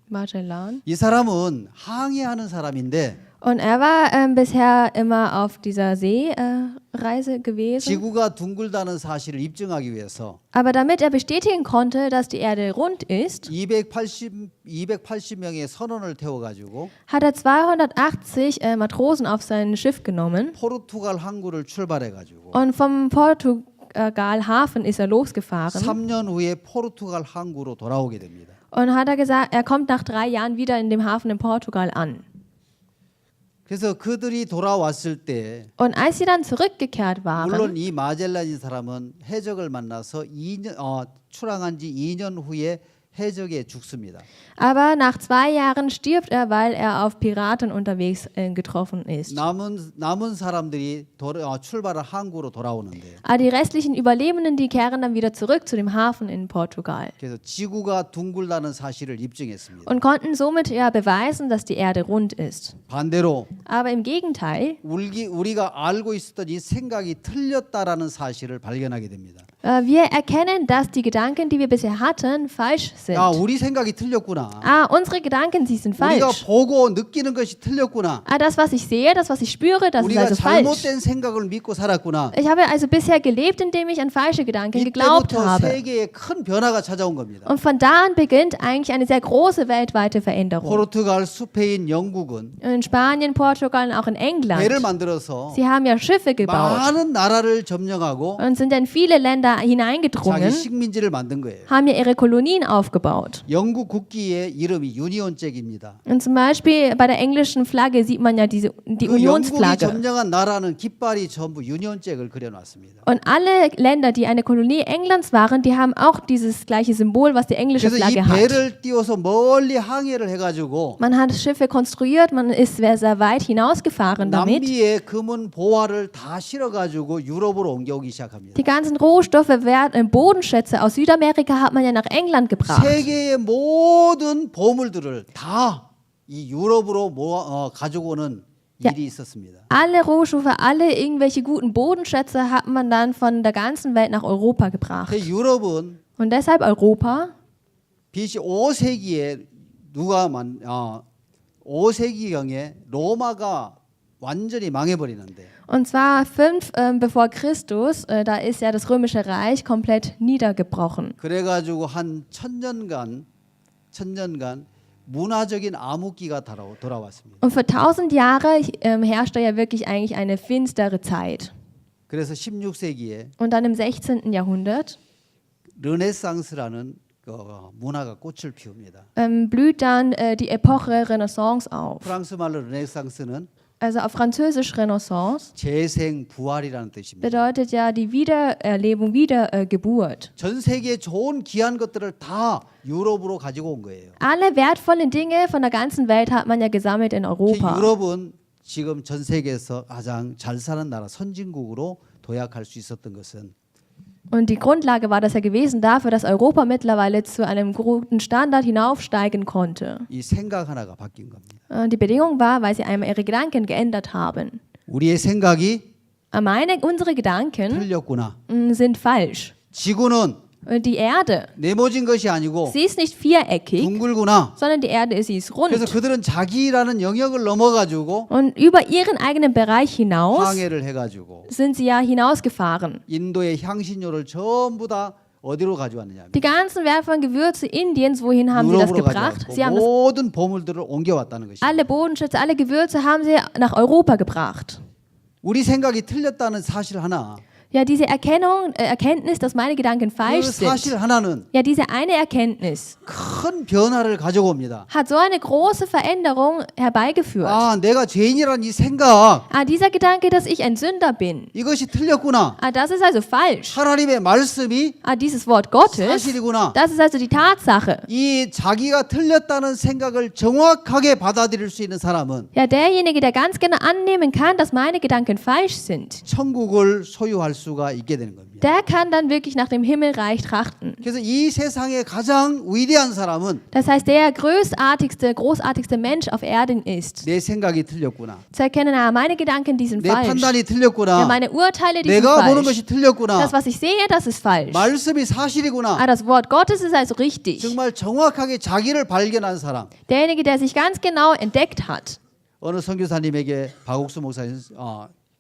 [SPEAKER 2] Magellan.
[SPEAKER 1] 이 사람은 항해하는 사람인데
[SPEAKER 2] Und er war bisher immer auf dieser Seereise gewesen.
[SPEAKER 1] 지구가 둥글다는 사실을 입증하기 위해서
[SPEAKER 2] Aber damit er bestätigen konnte, dass die Erde rund ist,
[SPEAKER 1] 280명의 선원을 태워가지고
[SPEAKER 2] hat er 280 Matrosen auf sein Schiff genommen
[SPEAKER 1] 포르투갈 항구를 출발해가지고
[SPEAKER 2] und vom Portugalhafen ist er losgefahren.
[SPEAKER 1] 3년 후에 포르투갈 항구로 돌아오게 됩니다.
[SPEAKER 2] Und hat er gesagt, er kommt nach 3 Jahren wieder in dem Hafen in Portugal an.
[SPEAKER 1] 그래서 그들이 돌아왔을 때
[SPEAKER 2] Und als sie dann zurückgekehrt waren,
[SPEAKER 1] 물론 이 마젤란인 사람은 해적을 만나서 출항한 지 2년 후에 해적에 죽습니다.
[SPEAKER 2] aber nach 2 Jahren stirbt er, weil er auf Piraten unterwegs getroffen ist.
[SPEAKER 1] 남은 사람들이 출발한 항구로 돌아오는데
[SPEAKER 2] Die restlichen Überlebenden, die kehren dann wieder zurück zu dem Hafen in Portugal
[SPEAKER 1] 그래서 지구가 둥글다는 사실을 입증했습니다.
[SPEAKER 2] und konnten somit ja beweisen, dass die Erde rund ist.
[SPEAKER 1] 반대로
[SPEAKER 2] Aber im Gegenteil,
[SPEAKER 1] 우리가 알고 있었던 이 생각이 틀렸다라는 사실을 발견하게 됩니다.
[SPEAKER 2] Wir erkennen, dass die Gedanken, die wir bisher hatten, falsch sind.
[SPEAKER 1] 야, 우리 생각이 틀렸구나.
[SPEAKER 2] Unsere Gedanken, sie sind
[SPEAKER 1] 우리가
[SPEAKER 2] falsch.
[SPEAKER 1] 보고 느끼는 것이 틀렸구나.
[SPEAKER 2] Das, was ich sehe, das, was ich spüre, das ist
[SPEAKER 1] 우리가
[SPEAKER 2] also falsch.
[SPEAKER 1] 잘못된 생각을 믿고 살았구나.
[SPEAKER 2] Ich habe also bisher gelebt, indem ich an falsche Gedanken geglaubt
[SPEAKER 1] 이때부터
[SPEAKER 2] habe.
[SPEAKER 1] 세계에 큰 변화가 찾아온 겁니다.
[SPEAKER 2] Und von da an beginnt eigentlich eine sehr große weltweite Veränderung.
[SPEAKER 1] 포르투갈, 스페인, 영국은
[SPEAKER 2] In Spanien, Portugal und auch in
[SPEAKER 1] 배를
[SPEAKER 2] England.
[SPEAKER 1] 만들어서
[SPEAKER 2] Sie haben ja Schiffe gebaut
[SPEAKER 1] 많은 나라를 점령하고
[SPEAKER 2] und sind in viele Länder
[SPEAKER 1] 자기
[SPEAKER 2] hineingedrungen,
[SPEAKER 1] 식민지를 만든 거예요.
[SPEAKER 2] haben ja ihre Kolonien aufgebaut.
[SPEAKER 1] 영국 국기의 이름이 유니온잭입니다.
[SPEAKER 2] Und zum Beispiel bei der englischen Flagge sieht man ja die
[SPEAKER 1] 그 영국이
[SPEAKER 2] Unionsflagge.
[SPEAKER 1] 점령한 나라는 깃발이 전부 유니온잭을 그려놨습니다.
[SPEAKER 2] Und alle Länder, die eine Kolonie Englands waren, die haben auch dieses gleiche Symbol, was die englische
[SPEAKER 1] 그래서 이
[SPEAKER 2] Flagge hat.
[SPEAKER 1] 배를 띄워서 멀리 항해를 해가지고
[SPEAKER 2] Man hat Schiffe konstruiert, man ist sehr weit hinausgefahren damit.
[SPEAKER 1] 남미의 금은 보화를 다 실어가지고 유럽으로 옮겨오기 시작합니다.
[SPEAKER 2] Die ganzen Rohstoffe, Bodenschätze aus Südamerika hat man ja nach England gebracht.
[SPEAKER 1] 세계의 모든 보물들을 다 이 유럽으로 가지고 오는
[SPEAKER 2] Ja.
[SPEAKER 1] 일이 있었습니다.
[SPEAKER 2] Alle Rohstoffe, alle irgendwelche guten Bodenschätze hat man dann von der ganzen Welt nach Europa gebracht.
[SPEAKER 1] 그 유럽은
[SPEAKER 2] Und deshalb Europa,
[SPEAKER 1] BC 5세기에 5세기경에 로마가 완전히 망해버리는데
[SPEAKER 2] und zwar 5 bevor Christus, da ist ja das Römische Reich komplett niedergebrochen.
[SPEAKER 1] 그래가지고 한 천년간 문화적인 암흑기가 돌아왔습니다.
[SPEAKER 2] Und für 1000 Jahre herrschte ja wirklich eigentlich eine finstere Zeit.
[SPEAKER 1] 그래서 16세기에
[SPEAKER 2] Und dann im 16. Jahrhundert
[SPEAKER 1] 르네상스라는 문화가 꽃을 피웁니다.
[SPEAKER 2] blüht dann die Epoche Renaissance auf.
[SPEAKER 1] 프랑스 말로 르네상스는
[SPEAKER 2] Also auf Französisch Renaissance
[SPEAKER 1] 재생 부활이라는 뜻입니다.
[SPEAKER 2] bedeutet ja die Wiedererlebung, Wiedergeburt.
[SPEAKER 1] 전 세계의 좋은 귀한 것들을 다 유럽으로 가지고 온 거예요.
[SPEAKER 2] Alle wertvollen Dinge von der ganzen Welt hat man ja gesammelt in Europa.
[SPEAKER 1] 유럽은 지금 전 세계에서 가장 잘 사는 나라 선진국으로 도약할 수 있었던 것은
[SPEAKER 2] Und die Grundlage war das ja gewesen dafür, dass Europa mittlerweile zu einem guten Standard hinaufsteigen konnte.
[SPEAKER 1] 이 생각 하나가 바뀐 겁니다.
[SPEAKER 2] Die Bedingung war, weil sie einmal ihre Gedanken geändert haben.
[SPEAKER 1] 우리의 생각이
[SPEAKER 2] Unsere Gedanken
[SPEAKER 1] 틀렸구나.
[SPEAKER 2] sind falsch.
[SPEAKER 1] 지구는
[SPEAKER 2] Die Erde,
[SPEAKER 1] 네모진 것이 아니고
[SPEAKER 2] sie ist nicht viereckig,
[SPEAKER 1] 둥글구나.
[SPEAKER 2] sondern die Erde sie ist
[SPEAKER 1] 그래서
[SPEAKER 2] rund.
[SPEAKER 1] 그들은 자기라는 영역을 넘어가지고
[SPEAKER 2] Und über ihren eigenen Bereich hinaus
[SPEAKER 1] 항해를 해가지고
[SPEAKER 2] sind sie ja hinausgefahren.
[SPEAKER 1] 인도의 향신료를 전부 다 어디로 가져왔느냐?
[SPEAKER 2] Die ganzen wertvollen Gewürze Indiens, wohin haben sie das
[SPEAKER 1] 유럽으로
[SPEAKER 2] gebracht?
[SPEAKER 1] 가져왔고
[SPEAKER 2] Sie haben das,
[SPEAKER 1] 모든 보물들을 옮겨왔다는 것입니다.
[SPEAKER 2] alle Bodenschätze, alle Gewürze haben sie nach Europa gebracht.
[SPEAKER 1] 우리 생각이 틀렸다는 사실 하나.
[SPEAKER 2] Ja, diese Erkenntnis, dass meine Gedanken
[SPEAKER 1] 그
[SPEAKER 2] falsch sind.
[SPEAKER 1] 사실 하나는
[SPEAKER 2] Ja, diese eine Erkenntnis
[SPEAKER 1] 큰 변화를 가져옵니다.
[SPEAKER 2] hat so eine große Veränderung herbeigeführt.
[SPEAKER 1] 아, 내가 죄인이란 이 생각
[SPEAKER 2] Dieser Gedanke, dass ich ein Sünder bin,
[SPEAKER 1] 이것이 틀렸구나.
[SPEAKER 2] das ist also falsch.
[SPEAKER 1] 하나님의 말씀이
[SPEAKER 2] Dieses Wort Gottes,
[SPEAKER 1] 사실이구나.
[SPEAKER 2] das ist also die Tatsache.
[SPEAKER 1] 이 자기가 틀렸다는 생각을 정확하게 받아들일 수 있는 사람은
[SPEAKER 2] Ja, derjenige, der ganz genau annehmen kann, dass meine Gedanken falsch sind,
[SPEAKER 1] 천국을 소유할 수가 있게 되는 겁니다.
[SPEAKER 2] der kann dann wirklich nach dem Himmelreich trachten.
[SPEAKER 1] 그래서 이 세상의 가장 위대한 사람은
[SPEAKER 2] Das heißt, der großartigste Mensch auf Erden ist.
[SPEAKER 1] 내 생각이 틀렸구나.
[SPEAKER 2] Zu erkennen, meine Gedanken, die sind
[SPEAKER 1] 내
[SPEAKER 2] falsch.
[SPEAKER 1] 판단이
[SPEAKER 2] Ja,
[SPEAKER 1] 틀렸구나.
[SPEAKER 2] meine Urteile, die sind
[SPEAKER 1] 내가 보는
[SPEAKER 2] falsch.
[SPEAKER 1] 것이 틀렸구나.
[SPEAKER 2] Das, was ich sehe, das ist falsch.
[SPEAKER 1] 말씀이 사실이구나.
[SPEAKER 2] Das Wort Gottes ist also richtig.
[SPEAKER 1] 정말 정확하게 자기를 발견한 사람.
[SPEAKER 2] Derjenige, der sich ganz genau entdeckt hat.
[SPEAKER 1] 어느 선교사님에게 박옥수 목사님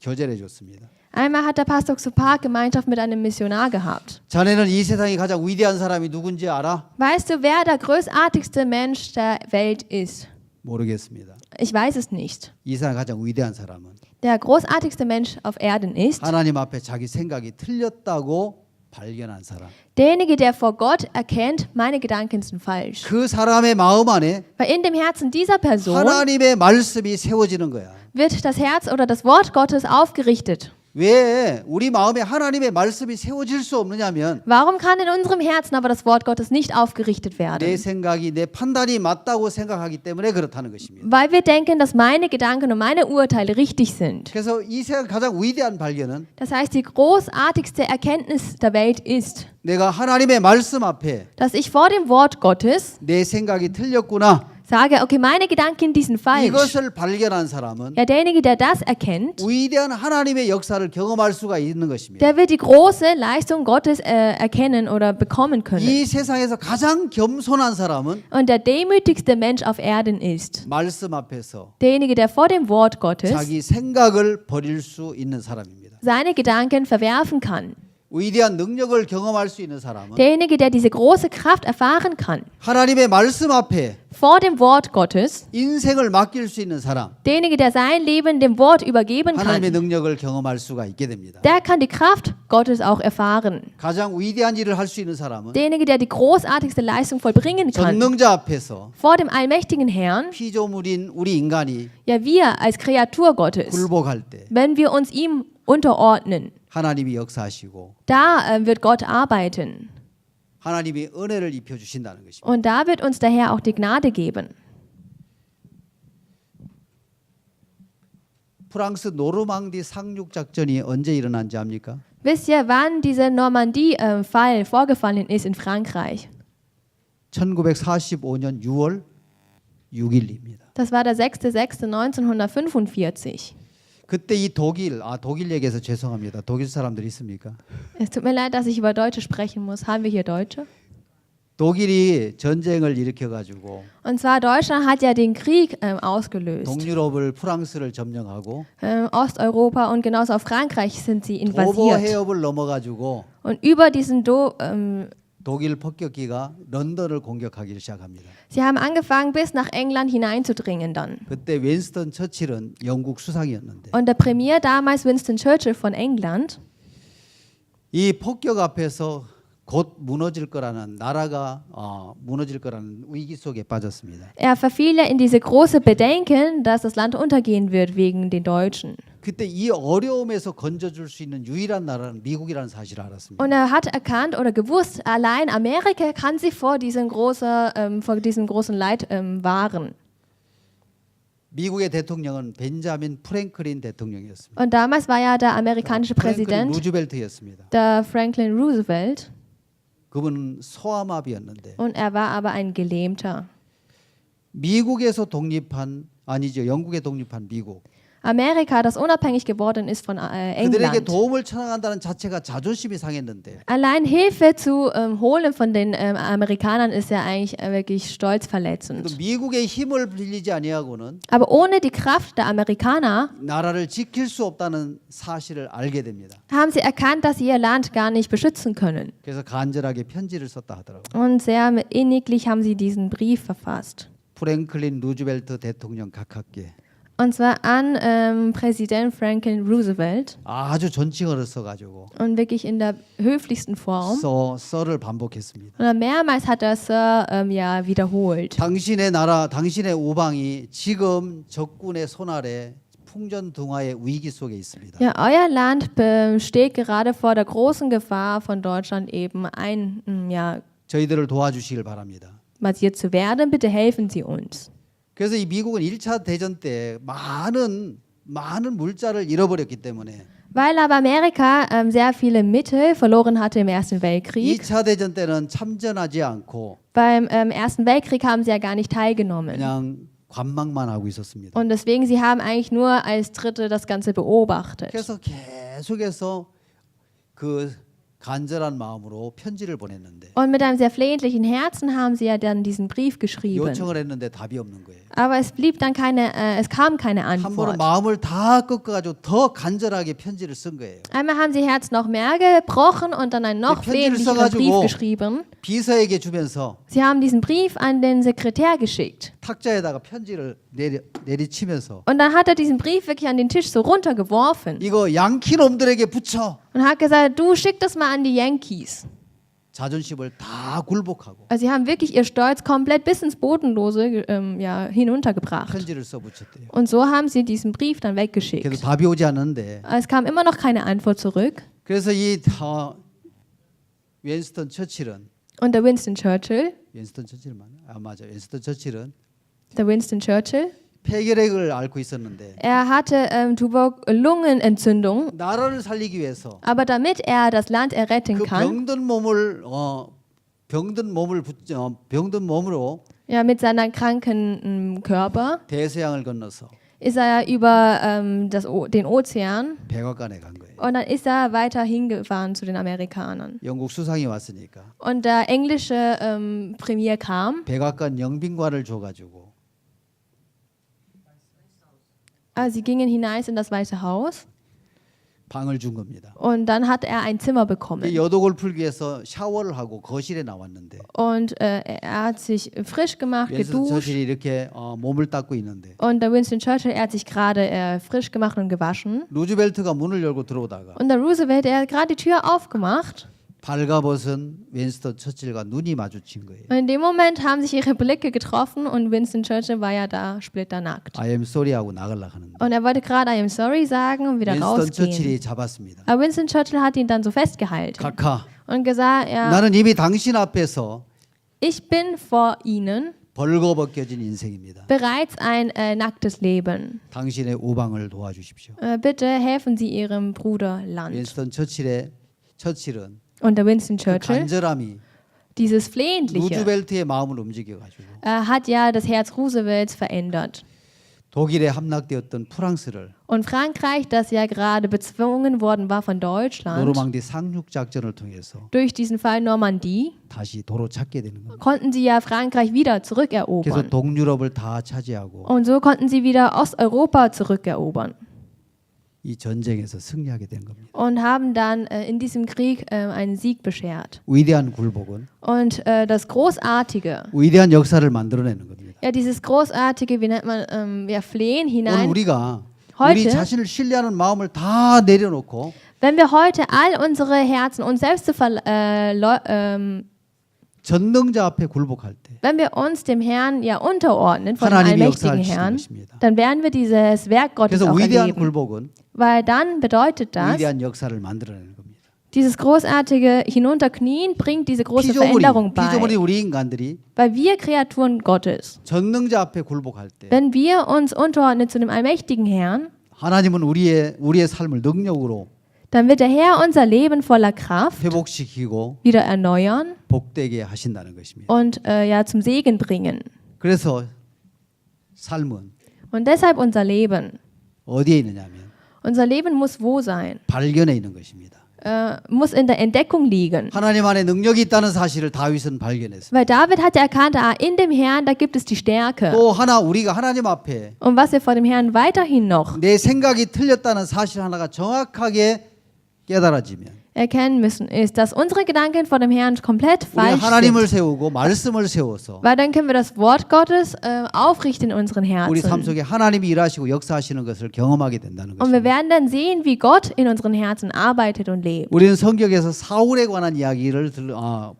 [SPEAKER 1] 교제를 해줬습니다.
[SPEAKER 2] Einmal hat der Pastor zur Parkgemeinschaft mit einem Missionar gehabt.
[SPEAKER 1] 자네는 이 세상에 가장 위대한 사람이 누군지 알아?
[SPEAKER 2] Weißt du, wer der großartigste Mensch der Welt ist?
[SPEAKER 1] 모르겠습니다.
[SPEAKER 2] Ich weiß es nicht.
[SPEAKER 1] 이 세상 가장 위대한 사람은
[SPEAKER 2] Der großartigste Mensch auf Erden ist
[SPEAKER 1] 하나님 앞에 자기 생각이 틀렸다고 발견한 사람.
[SPEAKER 2] derjenige, der vor Gott erkennt, meine Gedanken sind falsch.
[SPEAKER 1] 그 사람의 마음 안에
[SPEAKER 2] Weil in dem Herzen dieser Person
[SPEAKER 1] 하나님의 말씀이 세워지는 거야.
[SPEAKER 2] wird das Herz oder das Wort Gottes aufgerichtet.
[SPEAKER 1] 왜 우리 마음에 하나님의 말씀이 세워질 수 없느냐면
[SPEAKER 2] Warum kann in unserem Herzen aber das Wort Gottes nicht aufgerichtet
[SPEAKER 1] 내
[SPEAKER 2] werden?
[SPEAKER 1] 생각이 내 판단이 맞다고 생각하기 때문에 그렇다는 것입니다.
[SPEAKER 2] Weil wir denken, dass meine Gedanken und meine Urteile richtig sind.
[SPEAKER 1] 그래서 이 세상 가장 위대한 발견은
[SPEAKER 2] Das heißt, die großartigste Erkenntnis der Welt ist,
[SPEAKER 1] 내가 하나님의 말씀 앞에
[SPEAKER 2] dass ich vor dem Wort Gottes
[SPEAKER 1] 내 생각이 틀렸구나.
[SPEAKER 2] sage, okay, meine Gedanken, die sind falsch.
[SPEAKER 1] 이것을 발견한 사람은
[SPEAKER 2] Ja, derjenige, der das erkennt,
[SPEAKER 1] 위대한 하나님의 역사를 경험할 수가 있는 것입니다.
[SPEAKER 2] der wird die große Leistung Gottes erkennen oder bekommen können.
[SPEAKER 1] 이 세상에서 가장 겸손한 사람은
[SPEAKER 2] Und der demütigste Mensch auf Erden ist
[SPEAKER 1] 말씀 앞에서
[SPEAKER 2] derjenige, der vor dem Wort Gottes
[SPEAKER 1] 자기 생각을 버릴 수 있는 사람입니다.
[SPEAKER 2] seine Gedanken verwerfen kann.
[SPEAKER 1] 위대한 능력을 경험할 수 있는 사람은
[SPEAKER 2] Derjenige, der diese große Kraft erfahren kann.
[SPEAKER 1] 하나님의 말씀 앞에
[SPEAKER 2] Vor dem Wort Gottes,
[SPEAKER 1] 인생을 맡길 수 있는 사람,
[SPEAKER 2] derjenige, der sein Leben dem Wort übergeben
[SPEAKER 1] 하나님의
[SPEAKER 2] kann,
[SPEAKER 1] 능력을 경험할 수가 있게 됩니다.
[SPEAKER 2] der kann die Kraft Gottes auch erfahren.
[SPEAKER 1] 가장 위대한 일을 할 수 있는 사람은
[SPEAKER 2] Derjenige, der die großartigste Leistung vollbringen kann.
[SPEAKER 1] 전능자 앞에서
[SPEAKER 2] Vor dem allmächtigen Herrn,
[SPEAKER 1] 피조물인 우리 인간이
[SPEAKER 2] ja wir als Kreatur Gottes,
[SPEAKER 1] 굴복할 때
[SPEAKER 2] wenn wir uns ihm unterordnen,
[SPEAKER 1] 하나님이 역사하시고
[SPEAKER 2] da wird Gott arbeiten.
[SPEAKER 1] 하나님이 은혜를 입혀 주신다는 것입니다.
[SPEAKER 2] Und da wird uns der Herr auch die Gnade geben.
[SPEAKER 1] 프랑스 노르망디 상륙 작전이 언제 일어난지 압니까?
[SPEAKER 2] Wisst ihr, wann dieser Normandie-Fall vorgefallen ist in Frankreich?
[SPEAKER 1] 1945년 6월 6일입니다.
[SPEAKER 2] Das war der 6.6.1945.
[SPEAKER 1] 그때 이 독일 얘기해서 죄송합니다. 독일 사람들 있습니까?
[SPEAKER 2] Es tut mir leid, dass ich über Deutsche sprechen muss. Haben wir hier Deutsche?
[SPEAKER 1] 독일이 전쟁을 일으켜 가지고
[SPEAKER 2] Und zwar Deutschland hat ja den Krieg ausgelöst.
[SPEAKER 1] 동유럽을 프랑스를 점령하고
[SPEAKER 2] Osteuropa und genauso auf Frankreich sind sie
[SPEAKER 1] 도보
[SPEAKER 2] invasiert.
[SPEAKER 1] 해협을 넘어 가지고
[SPEAKER 2] Und über diesen
[SPEAKER 1] 독일 폭격기가 런던을 공격하기 시작합니다.
[SPEAKER 2] sie haben angefangen, bis nach England hineinzudringen dann.
[SPEAKER 1] 그때 윈스턴 처칠은 영국 수상이었는데
[SPEAKER 2] Und der Premier damals, Winston Churchill von England,
[SPEAKER 1] 이 폭격 앞에서 곧 무너질 거라는 나라가 무너질 거라는 위기 속에 빠졌습니다.
[SPEAKER 2] er verfiel ja in diese große Bedenken, dass das Land untergehen wird wegen den Deutschen.
[SPEAKER 1] 그때 이 어려움에서 건져줄 수 있는 유일한 나라는 미국이라는 사실을 알았습니다.
[SPEAKER 2] Und er hat erkannt oder gewusst, allein Amerika kann sie vor diesem großen Leid wahren.
[SPEAKER 1] 미국의 대통령은 벤자민 프랭클린 대통령이었습니다.
[SPEAKER 2] Und damals war ja der amerikanische
[SPEAKER 1] 프랭클린
[SPEAKER 2] Präsident,
[SPEAKER 1] 루즈벨트였습니다.
[SPEAKER 2] der Franklin Roosevelt,
[SPEAKER 1] 그분은 소아마비였는데
[SPEAKER 2] und er war aber ein Gelähmter.
[SPEAKER 1] 미국에서 영국에 독립한 미국
[SPEAKER 2] Amerika, das unabhängig geworden ist von
[SPEAKER 1] 그들에게
[SPEAKER 2] England.
[SPEAKER 1] 도움을 청한다는 자체가 자존심이 상했는데
[SPEAKER 2] Allein Hilfe zu holen von den Amerikanern ist ja eigentlich wirklich
[SPEAKER 1] 또
[SPEAKER 2] stolzverletzend.
[SPEAKER 1] 미국의 힘을 빌리지 아니하고는
[SPEAKER 2] Aber ohne die Kraft der Amerikaner
[SPEAKER 1] 나라를 지킬 수 없다는 사실을 알게 됩니다.
[SPEAKER 2] haben sie erkannt, dass sie ihr Land gar nicht beschützen können.
[SPEAKER 1] 그래서 간절하게 편지를 썼다 하더라고요.
[SPEAKER 2] Und sehr inniglich haben sie diesen Brief verfasst.
[SPEAKER 1] 프랭클린 루즈벨트 대통령 각하께
[SPEAKER 2] Und zwar an Präsident Franklin Roosevelt
[SPEAKER 1] 아주 존칭어를 써가지고
[SPEAKER 2] und wirklich in der höflichsten Form.
[SPEAKER 1] 썰을 반복했습니다.
[SPEAKER 2] Und dann mehrmals hat er Sir ja wiederholt.
[SPEAKER 1] 당신의 나라, 당신의 우방이 지금 적군의 손아래 풍전등화의 위기 속에 있습니다.
[SPEAKER 2] Ja, euer Land steht gerade vor der großen Gefahr von Deutschland eben
[SPEAKER 1] 저희들을 도와주시길 바랍니다.
[SPEAKER 2] basiert zu werden. Bitte helfen Sie uns.
[SPEAKER 1] 그래서 이 미국은 1차 대전 때 많은 물자를 잃어버렸기 때문에
[SPEAKER 2] Weil aber Amerika sehr viele Mittel verloren hatte im Ersten Weltkrieg.
[SPEAKER 1] 2차 대전 때는 참전하지 않고
[SPEAKER 2] Beim Ersten Weltkrieg haben sie ja gar nicht teilgenommen.
[SPEAKER 1] 그냥 관망만 하고 있었습니다.
[SPEAKER 2] Und deswegen, sie haben eigentlich nur als Dritte das Ganze beobachtet.
[SPEAKER 1] 그래서 계속해서 그 간절한 마음으로 편지를 보냈는데
[SPEAKER 2] Und mit einem sehr flehentlichen Herzen haben sie ja dann diesen Brief geschrieben.
[SPEAKER 1] 요청을 했는데 답이 없는 거예요.
[SPEAKER 2] Aber es kam keine
[SPEAKER 1] 한 번은
[SPEAKER 2] Antwort.
[SPEAKER 1] 마음을 다 꺾어가지고 더 간절하게 편지를 쓴 거예요.
[SPEAKER 2] Einmal haben sie ihr Herz noch mehr gebrochen und dann einen noch
[SPEAKER 1] 편지를
[SPEAKER 2] flehentlicheren Brief
[SPEAKER 1] 써가지고
[SPEAKER 2] geschrieben.
[SPEAKER 1] 비서에게 주면서
[SPEAKER 2] Sie haben diesen Brief an den Sekretär geschickt.
[SPEAKER 1] 탁자에다가 편지를 내리치면서
[SPEAKER 2] Und dann hat er diesen Brief wirklich an den Tisch so runtergeworfen
[SPEAKER 1] 이거 양키 놈들에게 붙여
[SPEAKER 2] und hat gesagt, du schick das mal an die Yankees.
[SPEAKER 1] 자존심을 다 굴복하고
[SPEAKER 2] Also sie haben wirklich ihr Stolz komplett bis ins Bodenlose hinuntergebracht.
[SPEAKER 1] 편지를 써붙였대요.
[SPEAKER 2] Und so haben sie diesen Brief dann weggeschickt.
[SPEAKER 1] 그래도 답이 오지 않는데
[SPEAKER 2] Es kam immer noch keine Antwort zurück.
[SPEAKER 1] 그래서 이 윈스턴 처칠은
[SPEAKER 2] Und der Winston Churchill
[SPEAKER 1] 폐결핵을 앓고 있었는데
[SPEAKER 2] er hatte Lungenentzündung,
[SPEAKER 1] 나라를 살리기 위해서
[SPEAKER 2] aber damit er das Land erretten
[SPEAKER 1] 그
[SPEAKER 2] kann,
[SPEAKER 1] 병든 몸으로
[SPEAKER 2] Ja, mit seiner kranken Körper
[SPEAKER 1] 대서양을 건너서
[SPEAKER 2] ist er über den Ozean
[SPEAKER 1] 백악관에 간 거예요.
[SPEAKER 2] und dann ist er weiter hingefahren zu den Amerikanern.
[SPEAKER 1] 영국 수상이 왔으니까
[SPEAKER 2] Und der englische Premier kam,
[SPEAKER 1] 백악관 영빈관을 줘가지고
[SPEAKER 2] sie gingen hinein in das Weiße Haus
[SPEAKER 1] 방을 준 겁니다.
[SPEAKER 2] und dann hat er ein Zimmer bekommen.
[SPEAKER 1] 여독을 풀기 위해서 샤워를 하고 거실에 나왔는데
[SPEAKER 2] Und er hat sich frisch gemacht,
[SPEAKER 1] 윈스턴
[SPEAKER 2] geduscht.
[SPEAKER 1] 처칠이 이렇게 몸을 닦고 있는데
[SPEAKER 2] Und der Winston Churchill, er hat sich gerade frisch gemacht und gewaschen.
[SPEAKER 1] 루즈벨트가 문을 열고 들어오다가
[SPEAKER 2] Und der Roosevelt, er hat gerade die Tür aufgemacht.
[SPEAKER 1] 발가벗은 윈스턴 처칠과 눈이 마주친 거예요.
[SPEAKER 2] Und in dem Moment haben sich ihre Blicke getroffen und Winston Churchill war ja da splitternackt.
[SPEAKER 1] I am sorry 하고 나가려고 하는데
[SPEAKER 2] Und er wollte gerade I am sorry sagen und wieder
[SPEAKER 1] 윈스턴
[SPEAKER 2] rausgehen.
[SPEAKER 1] 처칠이 잡았습니다.
[SPEAKER 2] Aber Winston Churchill hat ihn dann so festgehalten
[SPEAKER 1] 카카
[SPEAKER 2] und gesagt, ja,
[SPEAKER 1] 나는 이미 당신 앞에서
[SPEAKER 2] ich bin vor Ihnen
[SPEAKER 1] 벌거벗겨진 인생입니다.
[SPEAKER 2] bereits ein nacktes Leben.
[SPEAKER 1] 당신의 우방을 도와주십시오.
[SPEAKER 2] Bitte helfen Sie Ihrem Bruder Land.
[SPEAKER 1] 윈스턴 처칠은
[SPEAKER 2] Und der Winston
[SPEAKER 1] 그
[SPEAKER 2] Churchill,
[SPEAKER 1] 간절함이
[SPEAKER 2] dieses Flehentliche,
[SPEAKER 1] 루즈벨트의 마음을 움직여가지고
[SPEAKER 2] hat ja das Herz Roosevelts verändert.
[SPEAKER 1] 독일에 함락되었던 프랑스를
[SPEAKER 2] Und Frankreich, das ja gerade bezwungen worden war von Deutschland,
[SPEAKER 1] 노르망디 상륙작전을 통해서
[SPEAKER 2] durch diesen Fall Normandie,
[SPEAKER 1] 다시 도로 찾게 되는 겁니다.
[SPEAKER 2] konnten sie ja Frankreich wieder
[SPEAKER 1] 그래서
[SPEAKER 2] zurückerobern.
[SPEAKER 1] 동유럽을 다 차지하고
[SPEAKER 2] Und so konnten sie wieder Osteuropa zurückerobern.
[SPEAKER 1] 이 전쟁에서 승리하게 된 겁니다.
[SPEAKER 2] Und haben dann in diesem Krieg einen Sieg beschert.
[SPEAKER 1] 위대한 굴복은
[SPEAKER 2] Und das Großartige,
[SPEAKER 1] 위대한 역사를 만들어내는 겁니다.
[SPEAKER 2] ja dieses Großartige, wie nennt man, ja Flehen
[SPEAKER 1] 오늘
[SPEAKER 2] hinein.
[SPEAKER 1] 우리가
[SPEAKER 2] heute,
[SPEAKER 1] 우리 자신을 신뢰하는 마음을 다 내려놓고
[SPEAKER 2] wenn wir heute all unsere Herzen, uns selbst
[SPEAKER 1] 전능자 앞에 굴복할 때
[SPEAKER 2] wenn wir uns dem Herrn ja unterordnen, von dem
[SPEAKER 1] 하나님이
[SPEAKER 2] allmächtigen
[SPEAKER 1] 역사하시는
[SPEAKER 2] Herrn,
[SPEAKER 1] 것입니다.
[SPEAKER 2] dann werden wir dieses Werk Gottes
[SPEAKER 1] 그래서
[SPEAKER 2] auch
[SPEAKER 1] 위대한
[SPEAKER 2] erleben.
[SPEAKER 1] 굴복은
[SPEAKER 2] Weil dann bedeutet das,
[SPEAKER 1] 위대한 역사를 만들어내는 겁니다.
[SPEAKER 2] dieses großartige Hinunterknien bringt diese große Veränderung
[SPEAKER 1] 피조물이
[SPEAKER 2] bei.
[SPEAKER 1] 우리 인간들이
[SPEAKER 2] Weil wir Kreaturen Gottes,
[SPEAKER 1] 전능자 앞에 굴복할 때
[SPEAKER 2] wenn wir uns unterordnen zu dem allmächtigen Herrn,
[SPEAKER 1] 하나님은 우리의 삶을 능력으로
[SPEAKER 2] dann wird der Herr unser Leben voller Kraft
[SPEAKER 1] 회복시키고
[SPEAKER 2] wieder erneuern
[SPEAKER 1] 복되게 하신다는 것입니다.
[SPEAKER 2] und ja zum Segen bringen.
[SPEAKER 1] 그래서 삶은
[SPEAKER 2] Und deshalb unser Leben.
[SPEAKER 1] 어디에 있느냐면
[SPEAKER 2] Unser Leben muss wo sein?
[SPEAKER 1] 발견에 있는 것입니다.
[SPEAKER 2] Muss in der Entdeckung liegen.
[SPEAKER 1] 하나님 안에 능력이 있다는 사실을 다윗은 발견했습니다.
[SPEAKER 2] Weil David hat ja erkannt, in dem Herrn, da gibt es die Stärke.
[SPEAKER 1] 또 우리가 하나님 앞에
[SPEAKER 2] Und was wir vor dem Herrn weiterhin noch
[SPEAKER 1] 내 생각이 틀렸다는 사실 하나가 정확하게 깨달아지면
[SPEAKER 2] erkennen müssen, ist, dass unsere Gedanken vor dem Herrn komplett
[SPEAKER 1] 우리가
[SPEAKER 2] falsch
[SPEAKER 1] 하나님을
[SPEAKER 2] sind.
[SPEAKER 1] 세우고 말씀을 세워서
[SPEAKER 2] Weil dann können wir das Wort Gottes aufrichten in unseren
[SPEAKER 1] 우리 삶
[SPEAKER 2] Herzen.
[SPEAKER 1] 속에 하나님이 일하시고 역사하시는 것을 경험하게 된다는
[SPEAKER 2] Und wir
[SPEAKER 1] 것입니다.
[SPEAKER 2] werden dann sehen, wie Gott in unseren Herzen arbeitet und lebt.
[SPEAKER 1] 우리는 성경에서 사울에 관한 이야기를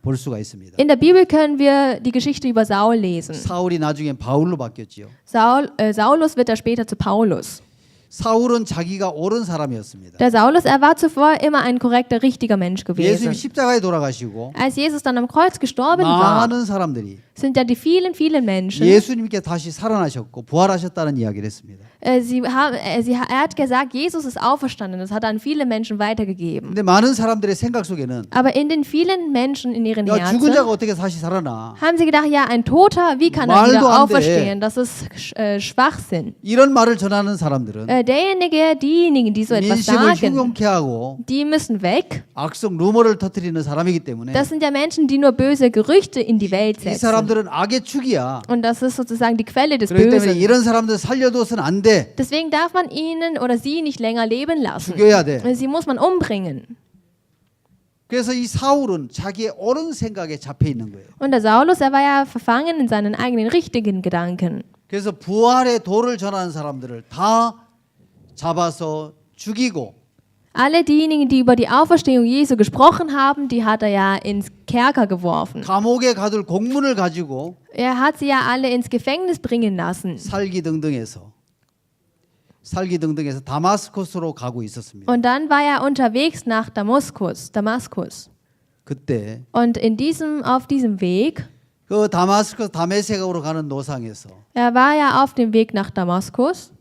[SPEAKER 1] 볼 수가 있습니다.
[SPEAKER 2] In der Bibel können wir die Geschichte über Saul lesen.
[SPEAKER 1] 사울이 나중에 바울로 바뀌었지요.
[SPEAKER 2] Saulus wird da später zu Paulus.
[SPEAKER 1] 사울은 자기가 옳은 사람이었습니다.
[SPEAKER 2] Der Saulus, er war zuvor immer ein korrekter, richtiger Mensch gewesen.
[SPEAKER 1] 예수님이 십자가에 돌아가시고
[SPEAKER 2] Als Jesus dann am Kreuz gestorben war,
[SPEAKER 1] 많은 사람들이
[SPEAKER 2] sind ja die vielen Menschen,
[SPEAKER 1] 예수님께 다시 살아나셨고 부활하셨다는 이야기를 했습니다.
[SPEAKER 2] er hat gesagt, Jesus ist auferstanden. Das hat er an viele Menschen weitergegeben.
[SPEAKER 1] 근데 많은 사람들의 생각 속에는
[SPEAKER 2] Aber in den vielen Menschen in ihren
[SPEAKER 1] 야, 죽은 자가
[SPEAKER 2] Herzen
[SPEAKER 1] 어떻게 다시 살아나?
[SPEAKER 2] haben sie gedacht, ja, ein Toter, wie kann er
[SPEAKER 1] 말도
[SPEAKER 2] wieder
[SPEAKER 1] 안 돼.
[SPEAKER 2] auferstehen? Das ist Schwachsinn.
[SPEAKER 1] 이런 말을 전하는 사람들은
[SPEAKER 2] Diejenigen, die so etwas
[SPEAKER 1] 민심을
[SPEAKER 2] sagen,
[SPEAKER 1] 흉흉케 하고
[SPEAKER 2] die müssen weg.
[SPEAKER 1] 악성 루머를 터뜨리는 사람이기 때문에
[SPEAKER 2] Das sind ja Menschen, die nur böse Gerüchte in die Welt
[SPEAKER 1] 이
[SPEAKER 2] setzen.
[SPEAKER 1] 사람들은 악의 축이야.
[SPEAKER 2] Und das ist sozusagen die Quelle des
[SPEAKER 1] 그렇기 때문에
[SPEAKER 2] Bösen.
[SPEAKER 1] 이런 사람들 살려둬서는 안 돼.
[SPEAKER 2] Deswegen darf man ihnen oder sie nicht länger leben lassen.
[SPEAKER 1] 죽여야 돼.
[SPEAKER 2] Sie muss man umbringen.
[SPEAKER 1] 그래서 이 사울은 자기의 옳은 생각에 잡혀 있는 거예요.
[SPEAKER 2] Und der Saulus, er war ja verfangen in seinen eigenen richtigen Gedanken.
[SPEAKER 1] 그래서 부활의 도를 전하는 사람들을 다 잡아서 죽이고
[SPEAKER 2] Alle diejenigen, die über die Auferstehung Jesu gesprochen haben, die hat er ja ins Kerker geworfen.
[SPEAKER 1] 감옥에 가둘 공문을 가지고
[SPEAKER 2] Er hat sie ja alle ins Gefängnis bringen lassen.
[SPEAKER 1] 살기등등해서 다마스코스로 가고 있었습니다.
[SPEAKER 2] Und dann war er unterwegs nach Damaskus.
[SPEAKER 1] 그때
[SPEAKER 2] Und auf diesem Weg,
[SPEAKER 1] 그 다메섹으로 가는 노상에서
[SPEAKER 2] er war ja auf dem Weg nach Damaskus,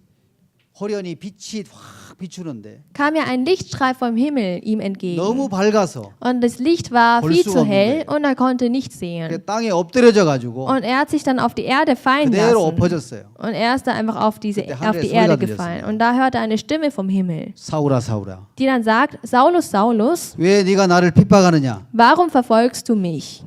[SPEAKER 1] 호련히 빛이 확 탁 비추는데
[SPEAKER 2] kam ja ein Lichtstrahl vom Himmel ihm entgegen.
[SPEAKER 1] 너무 밝아서
[SPEAKER 2] Und das Licht war
[SPEAKER 1] 볼
[SPEAKER 2] viel
[SPEAKER 1] 수가
[SPEAKER 2] zu
[SPEAKER 1] 없는
[SPEAKER 2] hell
[SPEAKER 1] 거예요.
[SPEAKER 2] und er konnte nichts sehen.
[SPEAKER 1] 땅에 엎드려져 가지고
[SPEAKER 2] Und er hat sich dann auf die Erde fallen
[SPEAKER 1] 그대로
[SPEAKER 2] lassen.
[SPEAKER 1] 엎어졌어요.
[SPEAKER 2] Und er ist da einfach auf die
[SPEAKER 1] 그때 하늘에
[SPEAKER 2] Erde
[SPEAKER 1] 소리가
[SPEAKER 2] gefallen.
[SPEAKER 1] 들렸습니다.
[SPEAKER 2] Und da hörte er eine Stimme vom Himmel,
[SPEAKER 1] 사울아 사울아
[SPEAKER 2] die dann sagt, Saulus, Saulus,
[SPEAKER 1] 왜 네가 나를 핍박하느냐?
[SPEAKER 2] warum verfolgst du mich?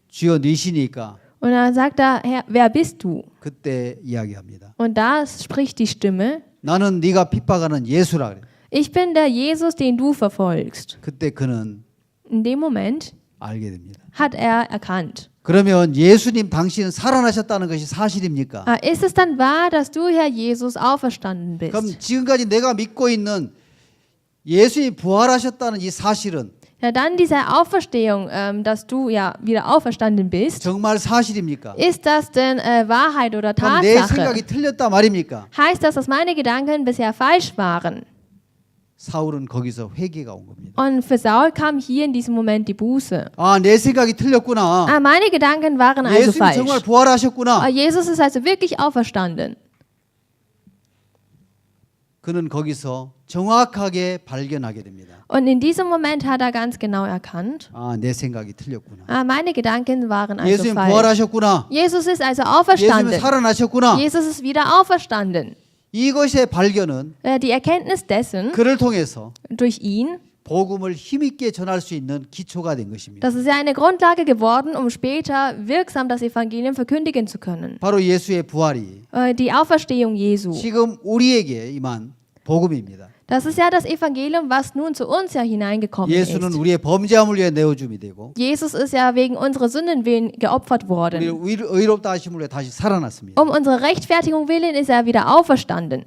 [SPEAKER 1] 주여 니시니까
[SPEAKER 2] Und dann sagt er, Herr, wer bist du?
[SPEAKER 1] 그때 이야기합니다.
[SPEAKER 2] Und da spricht die Stimme,
[SPEAKER 1] 나는 네가 핍박하는 예수라 그래.
[SPEAKER 2] ich bin der Jesus, den du verfolgst.
[SPEAKER 1] 그때 그는
[SPEAKER 2] In dem Moment
[SPEAKER 1] 알게 됩니다.
[SPEAKER 2] hat er erkannt.
[SPEAKER 1] 그러면 예수님 당신은 살아나셨다는 것이 사실입니까?
[SPEAKER 2] Ist es dann wahr, dass du, Herr Jesus, auferstanden
[SPEAKER 1] 그럼
[SPEAKER 2] bist?
[SPEAKER 1] 지금까지 내가 믿고 있는 예수님이 부활하셨다는 이 사실은
[SPEAKER 2] Ja, dann diese Auferstehung, dass du ja wieder auferstanden bist.
[SPEAKER 1] 정말 사실입니까?
[SPEAKER 2] Ist das denn Wahrheit oder
[SPEAKER 1] 그럼 내
[SPEAKER 2] Tatsache?
[SPEAKER 1] 생각이 틀렸다 말입니까?
[SPEAKER 2] Heißt das, dass meine Gedanken bisher falsch waren?
[SPEAKER 1] 사울은 거기서 회개가 온 겁니다.
[SPEAKER 2] Und für Saul kam hier in diesem Moment die Buße.
[SPEAKER 1] 아, 내 생각이 틀렸구나.
[SPEAKER 2] Meine Gedanken waren also
[SPEAKER 1] 예수님 정말
[SPEAKER 2] falsch.
[SPEAKER 1] 부활하셨구나.
[SPEAKER 2] Jesus ist also wirklich auferstanden.
[SPEAKER 1] 그는 거기서 정확하게 발견하게 됩니다.
[SPEAKER 2] Und in diesem Moment hat er ganz genau erkannt,
[SPEAKER 1] 아, 내 생각이 틀렸구나.
[SPEAKER 2] meine Gedanken waren also
[SPEAKER 1] 예수님
[SPEAKER 2] falsch.
[SPEAKER 1] 부활하셨구나.
[SPEAKER 2] Jesus ist also
[SPEAKER 1] 예수님
[SPEAKER 2] auferstanden.
[SPEAKER 1] 살아나셨구나.
[SPEAKER 2] Jesus ist wieder auferstanden.
[SPEAKER 1] 이것의 발견은
[SPEAKER 2] Die Erkenntnis dessen,
[SPEAKER 1] 그를 통해서
[SPEAKER 2] durch ihn,
[SPEAKER 1] 복음을 힘있게 전할 수 있는 기초가 된 것입니다.
[SPEAKER 2] das ist ja eine Grundlage geworden, um später wirksam das Evangelium verkündigen zu können.
[SPEAKER 1] 바로 예수의 부활이
[SPEAKER 2] Die Auferstehung Jesu.
[SPEAKER 1] 지금 우리에게 임한 복음입니다.
[SPEAKER 2] Das ist ja das Evangelium, was nun zu uns ja hineingekommen
[SPEAKER 1] 예수는
[SPEAKER 2] ist.
[SPEAKER 1] 우리의 범죄함을 위해 내어줌이 되고
[SPEAKER 2] Jesus ist ja wegen unserer Sünden willen geopfert worden.
[SPEAKER 1] 우리를 의롭다 하심을 위해 다시 살아났습니다.
[SPEAKER 2] Um unsere Rechtfertigung willen ist er wieder auferstanden.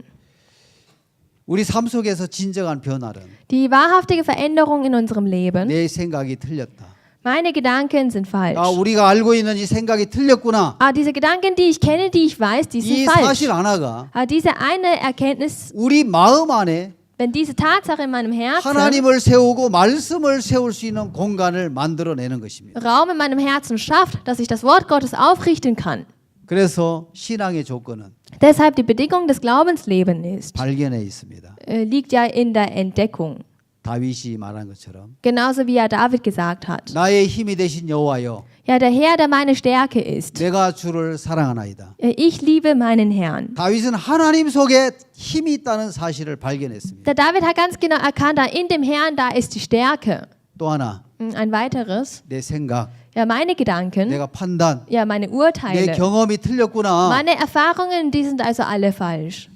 [SPEAKER 1] 우리 삶 속에서 진정한 변화는
[SPEAKER 2] Die wahrhaftige Veränderung in unserem Leben,
[SPEAKER 1] 내 생각이 틀렸다.
[SPEAKER 2] meine Gedanken sind falsch.
[SPEAKER 1] 아, 우리가 알고 있는 이 생각이 틀렸구나.
[SPEAKER 2] Diese Gedanken, die ich kenne, die ich weiß, die
[SPEAKER 1] 이
[SPEAKER 2] sind falsch.
[SPEAKER 1] 사실 하나가
[SPEAKER 2] Diese eine Erkenntnis,
[SPEAKER 1] 우리 마음 안에
[SPEAKER 2] wenn diese Tatsache in meinem Herzen
[SPEAKER 1] 하나님을 세우고 말씀을 세울 수 있는 공간을 만들어내는 것입니다.
[SPEAKER 2] Raum in meinem Herzen schafft, dass ich das Wort Gottes aufrichten kann.
[SPEAKER 1] 그래서 신앙의 조건은
[SPEAKER 2] Deshalb die Bedingung des Glaubenslebens ist,
[SPEAKER 1] 발견에 있습니다.
[SPEAKER 2] liegt ja in der Entdeckung.
[SPEAKER 1] 다윗이 말한 것처럼
[SPEAKER 2] Genauso wie ja David gesagt hat.
[SPEAKER 1] 나의 힘이 되신 여호와여
[SPEAKER 2] Ja, der Herr, der meine Stärke ist.
[SPEAKER 1] 내가 주를 사랑하나이다.
[SPEAKER 2] Ich liebe meinen Herrn.
[SPEAKER 1] 다윗은 하나님 속에 힘이 있다는 사실을 발견했습니다.
[SPEAKER 2] Der David hat ganz genau erkannt, in dem Herrn, da ist die Stärke.
[SPEAKER 1] 또 하나
[SPEAKER 2] Ein weiteres,
[SPEAKER 1] 내 생각,
[SPEAKER 2] ja, meine Gedanken,
[SPEAKER 1] 내가 판단,
[SPEAKER 2] ja, meine
[SPEAKER 1] 내
[SPEAKER 2] Urteile,
[SPEAKER 1] 경험이 틀렸구나.
[SPEAKER 2] meine Erfahrungen, die sind also alle falsch.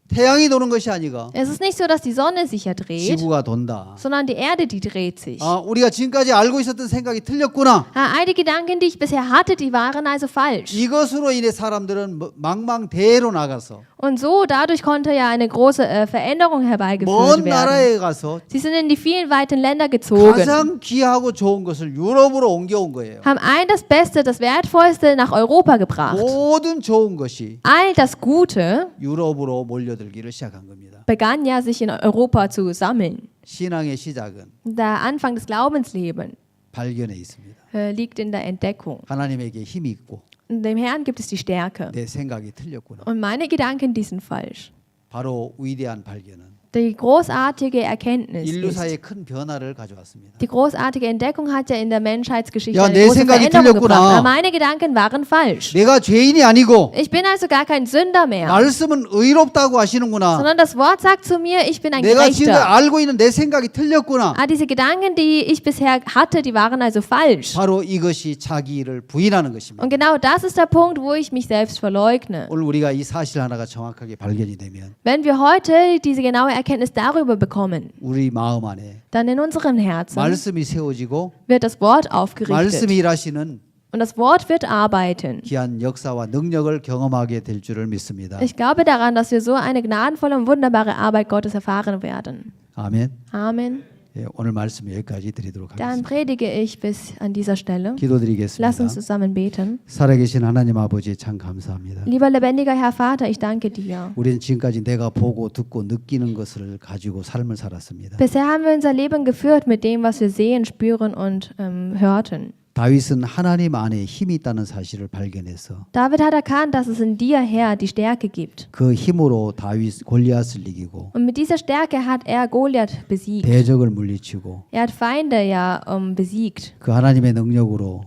[SPEAKER 1] 태양이 도는 것이 아니가
[SPEAKER 2] Es ist nicht so, dass die Sonne sich ja dreht,
[SPEAKER 1] 지구가 돈다.
[SPEAKER 2] sondern die Erde, die dreht sich.
[SPEAKER 1] 아, 우리가 지금까지 알고 있었던 생각이 틀렸구나.
[SPEAKER 2] All die Gedanken, die ich bisher hatte, die waren also falsch.
[SPEAKER 1] 이것으로 인해 사람들은 망망대해로 나가서
[SPEAKER 2] Und so, dadurch konnte ja eine große Veränderung herbeigeführt
[SPEAKER 1] 먼
[SPEAKER 2] werden.
[SPEAKER 1] 나라에 가서
[SPEAKER 2] Sie sind in die vielen weiten Länder gezogen,
[SPEAKER 1] 가장 귀하고 좋은 것을 유럽으로 옮겨온 거예요.
[SPEAKER 2] haben all das Beste, das Wertvollste nach Europa gebracht.
[SPEAKER 1] 모든 좋은 것이
[SPEAKER 2] All das Gute
[SPEAKER 1] 유럽으로 몰려들기를 시작한 겁니다.
[SPEAKER 2] begann ja, sich in Europa zu sammeln.
[SPEAKER 1] 신앙의 시작은
[SPEAKER 2] Der Anfang des Glaubenslebens
[SPEAKER 1] 발견에 있습니다.
[SPEAKER 2] liegt in der Entdeckung.
[SPEAKER 1] 하나님에게 힘이 있고
[SPEAKER 2] In dem Herrn gibt es die Stärke.
[SPEAKER 1] 내 생각이 틀렸구나.
[SPEAKER 2] Und meine Gedanken, die sind falsch.
[SPEAKER 1] 바로 위대한 발견은
[SPEAKER 2] Die großartige Erkenntnis
[SPEAKER 1] 인류사에
[SPEAKER 2] ist,
[SPEAKER 1] 큰 변화를 가져왔습니다.
[SPEAKER 2] die großartige Entdeckung hat ja in der Menschheitsgeschichte
[SPEAKER 1] Ja,
[SPEAKER 2] eine
[SPEAKER 1] 내
[SPEAKER 2] große
[SPEAKER 1] 생각이
[SPEAKER 2] Veränderung
[SPEAKER 1] 틀렸구나.
[SPEAKER 2] gebracht. Aber meine Gedanken waren falsch.
[SPEAKER 1] 내가 죄인이 아니고
[SPEAKER 2] Ich bin also gar kein Sünder mehr,
[SPEAKER 1] 말씀은 의롭다고 하시는구나.
[SPEAKER 2] sondern das Wort sagt zu mir, ich bin ein
[SPEAKER 1] 내가 지금
[SPEAKER 2] Gerechter.
[SPEAKER 1] 알고 있는 내 생각이 틀렸구나.
[SPEAKER 2] Diese Gedanken, die ich bisher hatte, die waren also falsch.
[SPEAKER 1] 바로 이것이 자기를 부인하는 것입니다.
[SPEAKER 2] Und genau das ist der Punkt, wo ich mich selbst verleugne.
[SPEAKER 1] 오늘 우리가 이 사실 하나가 정확하게 발견이 되면
[SPEAKER 2] Wenn wir heute diese genaue Erkenntnis darüber bekommen,
[SPEAKER 1] 우리 마음 안에
[SPEAKER 2] dann in unseren Herzen
[SPEAKER 1] 말씀이 세워지고
[SPEAKER 2] wird das Wort aufgerichtet
[SPEAKER 1] 말씀이 일하시는
[SPEAKER 2] und das Wort wird arbeiten.
[SPEAKER 1] 귀한 역사와 능력을 경험하게 될 줄을 믿습니다.
[SPEAKER 2] Ich glaube daran, dass wir so eine gnadenvolle und wunderbare Arbeit Gottes erfahren werden.
[SPEAKER 1] 아멘.
[SPEAKER 2] Amen.
[SPEAKER 1] 예, 오늘 말씀 여기까지 드리도록
[SPEAKER 2] Dann
[SPEAKER 1] 하겠습니다.
[SPEAKER 2] predige ich bis an dieser Stelle.
[SPEAKER 1] 기도드리겠습니다.
[SPEAKER 2] Lass uns zusammen beten.
[SPEAKER 1] 살아계신 하나님 아버지 참 감사합니다.
[SPEAKER 2] Lieber lebendiger Herr Vater, ich danke dir.
[SPEAKER 1] 우리는 지금까지 내가 보고 듣고 느끼는 것을 가지고 삶을 살았습니다.
[SPEAKER 2] Bisher haben wir unser Leben geführt mit dem, was wir sehen, spüren und hörten.
[SPEAKER 1] 다윗은 하나님 안에 힘이 있다는 사실을 발견해서
[SPEAKER 2] David hat erkannt, dass es in dir, Herr, die Stärke gibt.
[SPEAKER 1] 그 힘으로 다윗 골리앗을 이기고
[SPEAKER 2] Und mit dieser Stärke hat er Goliath besiegt.
[SPEAKER 1] 대적을 물리치고
[SPEAKER 2] Er hat Feinde ja besiegt.
[SPEAKER 1] 그 하나님의 능력으로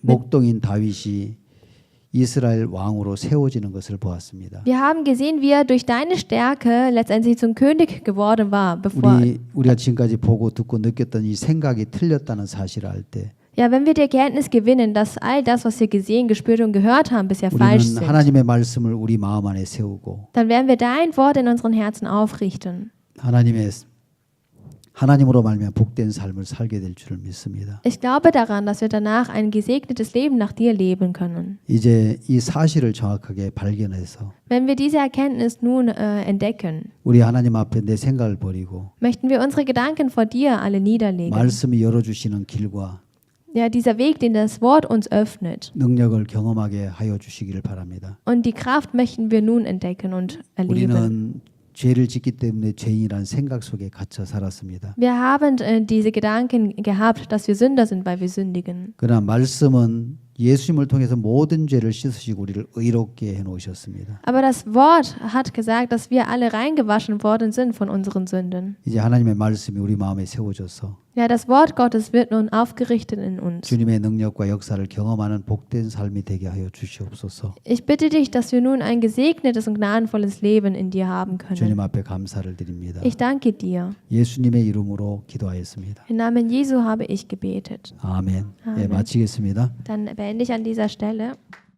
[SPEAKER 1] 목동인 다윗이 이스라엘 왕으로 세워지는 것을 보았습니다.
[SPEAKER 2] Wir haben gesehen, wie er durch deine Stärke letztendlich zum König geworden war, bevor.
[SPEAKER 1] 우리가 지금까지 보고 듣고 느꼈던 이 생각이 틀렸다는 사실을 알 때
[SPEAKER 2] Ja, wenn wir die Erkenntnis gewinnen, dass all das, was wir gesehen, gespürt und gehört haben, bisher falsch
[SPEAKER 1] 우리는
[SPEAKER 2] sind,
[SPEAKER 1] 하나님의 말씀을 우리 마음 안에 세우고
[SPEAKER 2] dann werden wir dein Wort in unseren Herzen aufrichten.
[SPEAKER 1] 하나님으로 말미암아 복된 삶을 살게 될 줄을 믿습니다.
[SPEAKER 2] Ich glaube daran, dass wir danach ein gesegnetes Leben nach dir leben können.
[SPEAKER 1] 이제 이 사실을 정확하게 발견해서
[SPEAKER 2] Wenn wir diese Erkenntnis nun entdecken,
[SPEAKER 1] 우리 하나님 앞에 내 생각을 버리고
[SPEAKER 2] möchten wir unsere Gedanken vor dir alle niederlegen.
[SPEAKER 1] 말씀이 열어주시는 길과
[SPEAKER 2] Ja, dieser Weg, den das Wort uns öffnet.
[SPEAKER 1] 능력을 경험하게 하여 주시기를 바랍니다.
[SPEAKER 2] Und die Kraft möchten wir nun entdecken und erleben.
[SPEAKER 1] 우리는 죄를 짓기 때문에 죄인이라는 생각 속에 갇혀 살았습니다.
[SPEAKER 2] Wir haben diese Gedanken gehabt, dass wir Sünder sind, weil wir sündigen.
[SPEAKER 1] 그러나 말씀은 예수님을 통해서 모든 죄를 씻으시고 우리를 의롭게 해놓으셨습니다.
[SPEAKER 2] Aber das Wort hat gesagt, dass wir alle reingewaschen worden sind von unseren Sünden.
[SPEAKER 1] 이제 하나님의 말씀이 우리 마음에 세워져서
[SPEAKER 2] Ja, das Wort Gottes wird nun aufgerichtet in uns.
[SPEAKER 1] 주님의 능력과 역사를 경험하는 복된 삶이 되게 하여 주시옵소서.
[SPEAKER 2] Ich bitte dich, dass wir nun ein gesegnetes und gnadenvolles Leben in dir haben
[SPEAKER 1] 주님
[SPEAKER 2] können.
[SPEAKER 1] 앞에 감사를 드립니다.
[SPEAKER 2] Ich danke dir.
[SPEAKER 1] 예수님의 이름으로 기도하였습니다.
[SPEAKER 2] Im Namen Jesu habe ich gebetet.
[SPEAKER 1] 아멘. 예,
[SPEAKER 2] 아멘.
[SPEAKER 1] 마치겠습니다.
[SPEAKER 2] Dann beende ich an dieser Stelle.